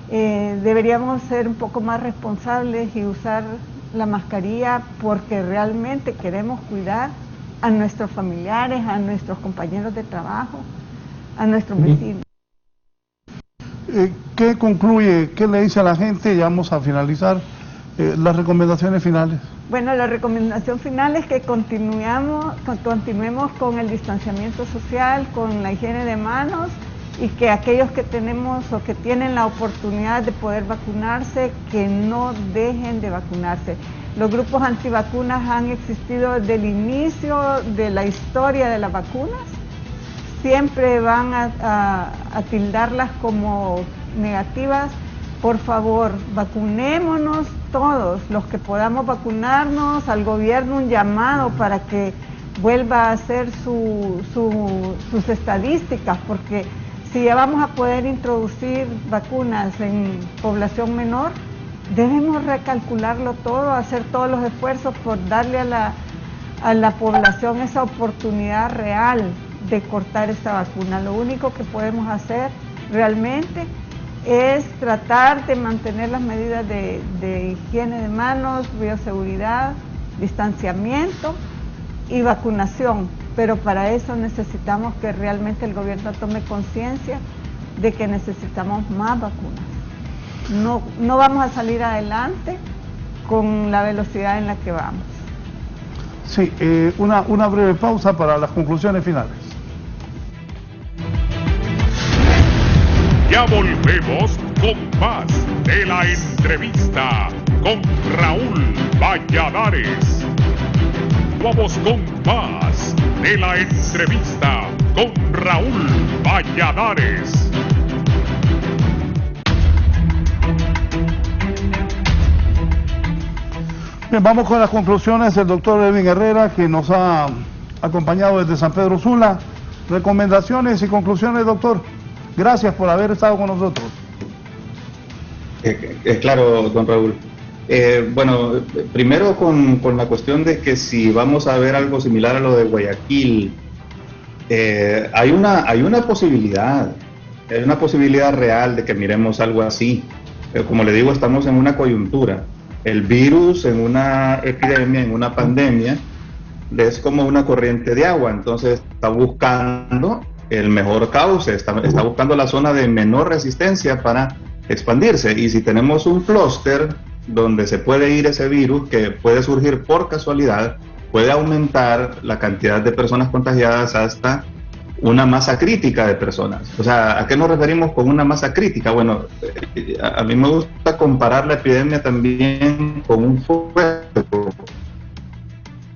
deberíamos ser un poco más responsables y usar la mascarilla porque realmente queremos cuidar a nuestros familiares, a nuestros compañeros de trabajo, a nuestros vecinos. ¿Qué concluye? ¿Qué le dice a la gente? Ya vamos a finalizar las recomendaciones finales. Bueno, la recomendación final es que continuemos con el distanciamiento social, con la higiene de manos, y que aquellos que tenemos o que tienen la oportunidad de poder vacunarse, que no dejen de vacunarse. Los grupos antivacunas han existido desde el inicio de la historia de las vacunas. Siempre van a tildarlas como negativas. Por favor, vacunémonos todos, los que podamos vacunarnos, al gobierno un llamado para que vuelva a hacer sus estadísticas, porque si ya vamos a poder introducir vacunas en población menor, debemos recalcularlo todo, hacer todos los esfuerzos por darle a la población esa oportunidad real de cortar esta vacuna. Lo único que podemos hacer realmente es tratar de mantener las medidas de higiene de manos, bioseguridad, distanciamiento y vacunación, pero para eso necesitamos que realmente el gobierno tome conciencia de que necesitamos más vacunas. No vamos a salir adelante con la velocidad en la que vamos. Sí, una breve pausa para las conclusiones finales. Ya volvemos con más de la entrevista con Raúl Valladares. Vamos con más de la entrevista con Raúl Valladares. Bien, vamos con las conclusiones del doctor Edwin Herrera, que nos ha acompañado desde San Pedro Sula. Recomendaciones y conclusiones, doctor. Gracias por haber estado con nosotros. Claro, don Raúl. Bueno, primero con la cuestión de que si vamos a ver algo similar a lo de Guayaquil, hay una posibilidad real de que miremos algo así. Pero como le digo, estamos en una coyuntura. El virus en una epidemia, en una pandemia, es como una corriente de agua, entonces está buscando el mejor cauce, está buscando la zona de menor resistencia para expandirse. Y si tenemos un clúster donde se puede ir ese virus, que puede surgir por casualidad, puede aumentar la cantidad de personas contagiadas hasta una masa crítica de personas. O sea, ¿a qué nos referimos con una masa crítica? Bueno, a mí me gusta comparar la epidemia también con un fuego.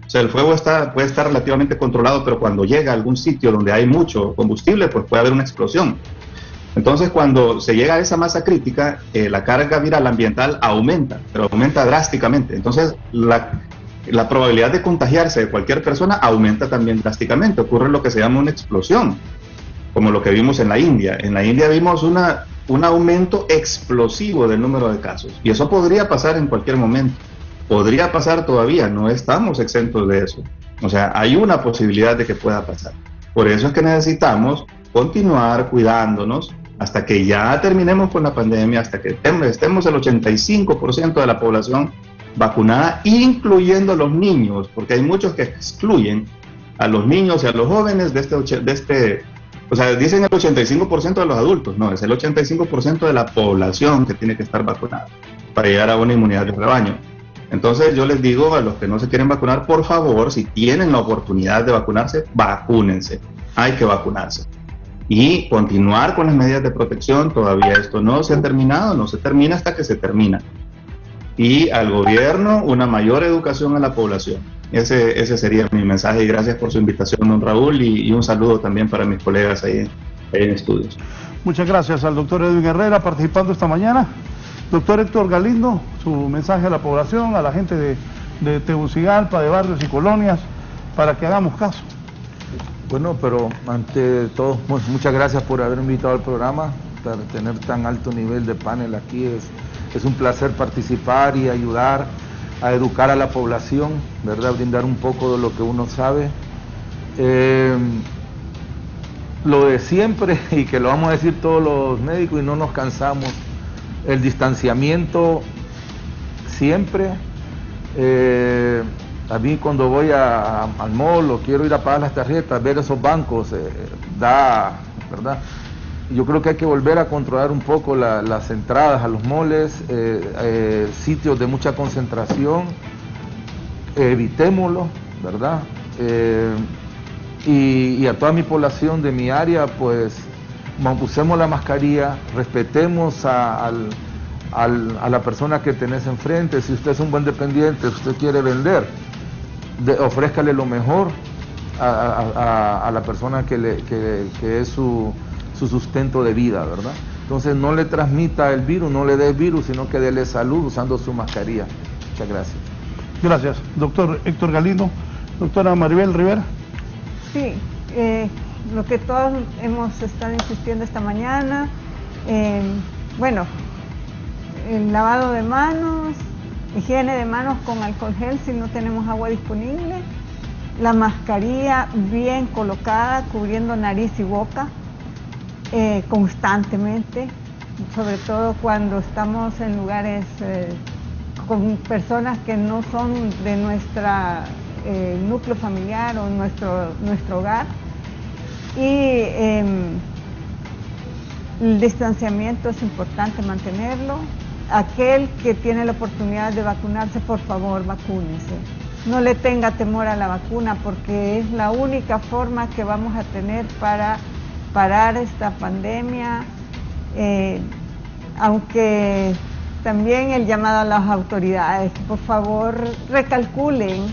O sea, el fuego puede estar relativamente controlado, pero cuando llega a algún sitio donde hay mucho combustible, pues puede haber una explosión. Entonces, cuando se llega a esa masa crítica, la carga viral ambiental aumenta, pero aumenta drásticamente. Entonces, la probabilidad de contagiarse de cualquier persona aumenta también drásticamente. Ocurre lo que se llama una explosión, como lo que vimos en la India. En la India vimos un aumento explosivo del número de casos, y eso podría pasar en cualquier momento. Podría pasar todavía, no estamos exentos de eso. O sea, hay una posibilidad de que pueda pasar. Por eso es que necesitamos continuar cuidándonos hasta que ya terminemos con la pandemia, hasta que estemos el 85% de la población vacunada, incluyendo a los niños, porque hay muchos que excluyen a los niños y a los jóvenes de este, o sea, dicen el 85% de los adultos, no, es el 85% de la población que tiene que estar vacunada para llegar a una inmunidad de rebaño. Entonces yo les digo a los que no se quieren vacunar, por favor, si tienen la oportunidad de vacunarse, vacúnense, hay que vacunarse. Y continuar con las medidas de protección, todavía esto no se ha terminado, no se termina hasta que se termina. Y al gobierno, una mayor educación a la población. Ese sería mi mensaje, y gracias por su invitación, don Raúl, y un saludo también para mis colegas ahí en estudios. Muchas gracias al doctor Edwin Herrera participando esta mañana. Doctor Héctor Galindo, su mensaje a la población, a la gente de Tegucigalpa, de barrios y colonias, para que hagamos caso. Bueno, pero ante todo, muchas gracias por haber invitado al programa, para tener tan alto nivel de panel aquí. Es un placer participar y ayudar a educar a la población, ¿verdad? Brindar un poco de lo que uno sabe. Lo de siempre, y que lo vamos a decir todos los médicos y no nos cansamos, el distanciamiento siempre. A mí cuando voy al mall o quiero ir a pagar las tarjetas, ver esos bancos, ¿verdad? Yo creo que hay que volver a controlar un poco las entradas a los malls, sitios de mucha concentración, evitémoslo, ¿verdad? Y a toda mi población de mi área, pues usemos la mascarilla, respetemos a la persona que tenés enfrente. Si usted es un buen dependiente, si usted quiere vender, ofrézcale lo mejor a la persona que es su sustento de vida, ¿verdad? Entonces no le transmita el virus, no le dé el virus, sino que déle salud usando su mascarilla. Muchas gracias. Gracias, doctor Héctor Galindo. Doctora Maribel Rivera. Sí, lo que todos hemos estado insistiendo esta mañana, bueno, el lavado de manos, higiene de manos con alcohol gel si no tenemos agua disponible, la mascarilla bien colocada, cubriendo nariz y boca constantemente, sobre todo cuando estamos en lugares con personas que no son de nuestra núcleo familiar o nuestro hogar. Y el distanciamiento es importante mantenerlo. Aquel que tiene la oportunidad de vacunarse, por favor, vacúnese. No le tenga temor a la vacuna, porque es la única forma que vamos a tener para parar esta pandemia, aunque también el llamado a las autoridades, por favor recalculen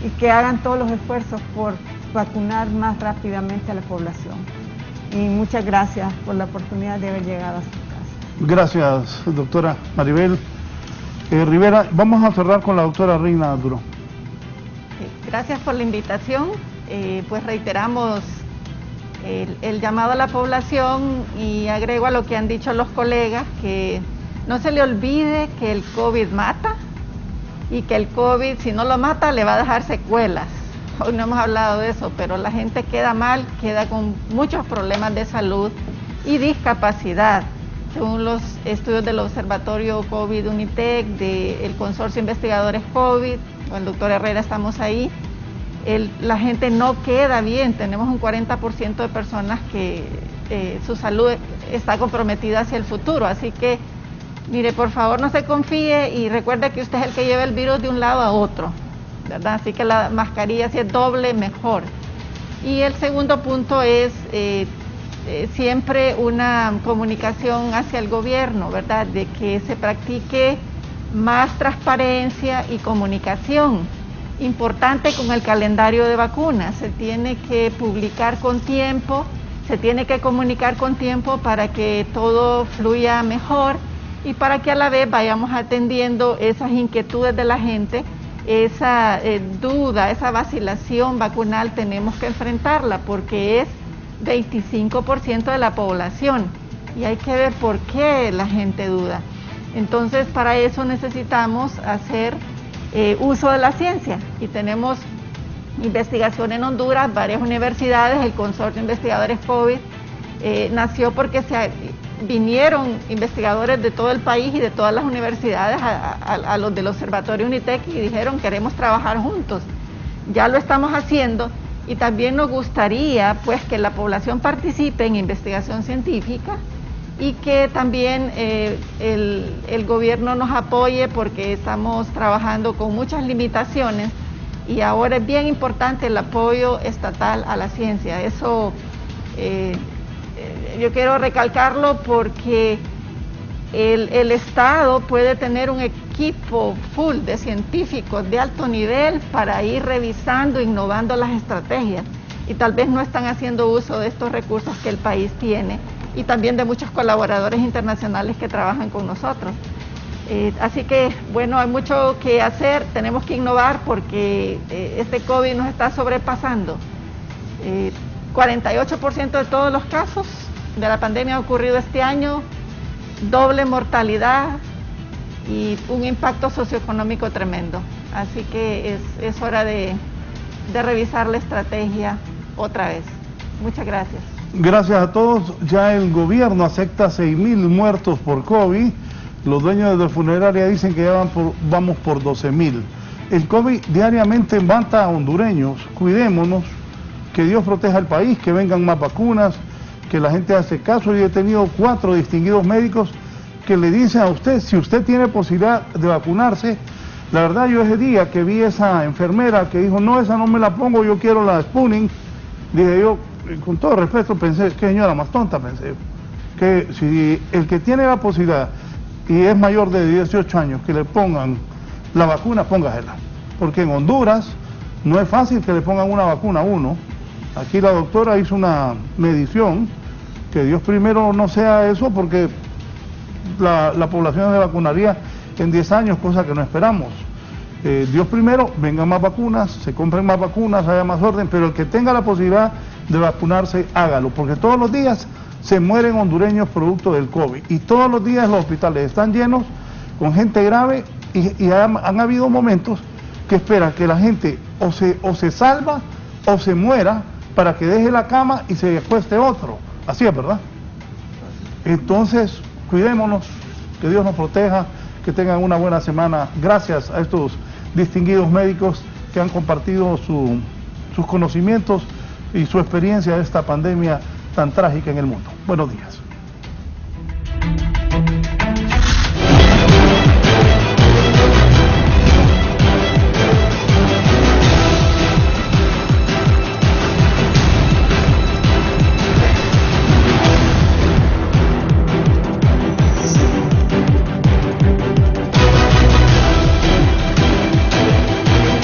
y que hagan todos los esfuerzos por vacunar más rápidamente a la población. Y muchas gracias por la oportunidad de haber llegado a su casa. Gracias, doctora Maribel Rivera. Vamos a cerrar con la doctora Reina Durón. Gracias por la invitación. Pues reiteramos el llamado a la población y agrego a lo que han dicho los colegas, que no se le olvide que el COVID mata y que el COVID, si no lo mata, le va a dejar secuelas. Hoy no hemos hablado de eso, pero la gente queda mal, queda con muchos problemas de salud y discapacidad. Según los estudios del Observatorio COVID Unitec, del Consorcio Investigadores COVID, con el doctor Herrera estamos ahí, la gente no queda bien. Tenemos un 40% de personas que su salud está comprometida hacia el futuro, así que mire, por favor no se confíe y recuerde que usted es el que lleva el virus de un lado a otro, ¿verdad? Así que la mascarilla, si es doble, mejor. Y el segundo punto es siempre una comunicación hacia el gobierno, ¿verdad? De que se practique más transparencia y comunicación. Importante con el calendario de vacunas, se tiene que publicar con tiempo, se tiene que comunicar con tiempo para que todo fluya mejor y para que a la vez vayamos atendiendo esas inquietudes de la gente, esa duda, esa vacilación vacunal tenemos que enfrentarla porque es 25% de la población y hay que ver por qué la gente duda. Entonces para eso necesitamos hacer uso de la ciencia y tenemos investigación en Honduras, varias universidades, el Consorcio de Investigadores COVID nació porque vinieron investigadores de todo el país y de todas las universidades a los del Observatorio Unitec y dijeron queremos trabajar juntos. Ya lo estamos haciendo y también nos gustaría pues que la población participe en investigación científica y que también el gobierno nos apoye porque estamos trabajando con muchas limitaciones y ahora es bien importante el apoyo estatal a la ciencia. Eso yo quiero recalcarlo porque el Estado puede tener un equipo full de científicos de alto nivel para ir revisando, innovando las estrategias y tal vez no están haciendo uso de estos recursos que el país tiene y también de muchos colaboradores internacionales que trabajan con nosotros. Así que, bueno, hay mucho que hacer, tenemos que innovar porque este COVID nos está sobrepasando. 48% de todos los casos de la pandemia ha ocurrido este año, doble mortalidad y un impacto socioeconómico tremendo. Así que es hora de revisar la estrategia otra vez. Muchas gracias. Gracias a todos. Ya el gobierno acepta 6.000 muertos por COVID. Los dueños de la funeraria dicen que ya vamos por 12.000. El COVID diariamente mata a hondureños. Cuidémonos, que Dios proteja al país, que vengan más vacunas, que la gente hace caso. Yo he tenido 4 distinguidos médicos que le dicen a usted, si usted tiene posibilidad de vacunarse. La verdad, yo ese día que vi esa enfermera que dijo, no, esa no me la pongo, yo quiero la Sputnik, dije yo, con todo respeto, pensé, qué señora más tonta, pensé, que si el que tiene la posibilidad y es mayor de 18 años, que le pongan la vacuna, póngasela. Porque en Honduras no es fácil que le pongan una vacuna a uno. Aquí la doctora hizo una medición, que Dios primero no sea eso, porque la población se vacunaría en 10 años, cosa que no esperamos. Dios primero, vengan más vacunas, se compren más vacunas, haya más orden, pero el que tenga la posibilidad de vacunarse, hágalo, porque todos los días se mueren hondureños producto del COVID, y todos los días los hospitales están llenos con gente grave, y han habido momentos que esperan que la gente o se salva o se muera para que deje la cama y se acueste otro. Así es, ¿verdad? Entonces, cuidémonos, que Dios nos proteja, que tengan una buena semana. Gracias a estos distinguidos médicos que han compartido sus conocimientos y su experiencia de esta pandemia tan trágica en el mundo. Buenos días.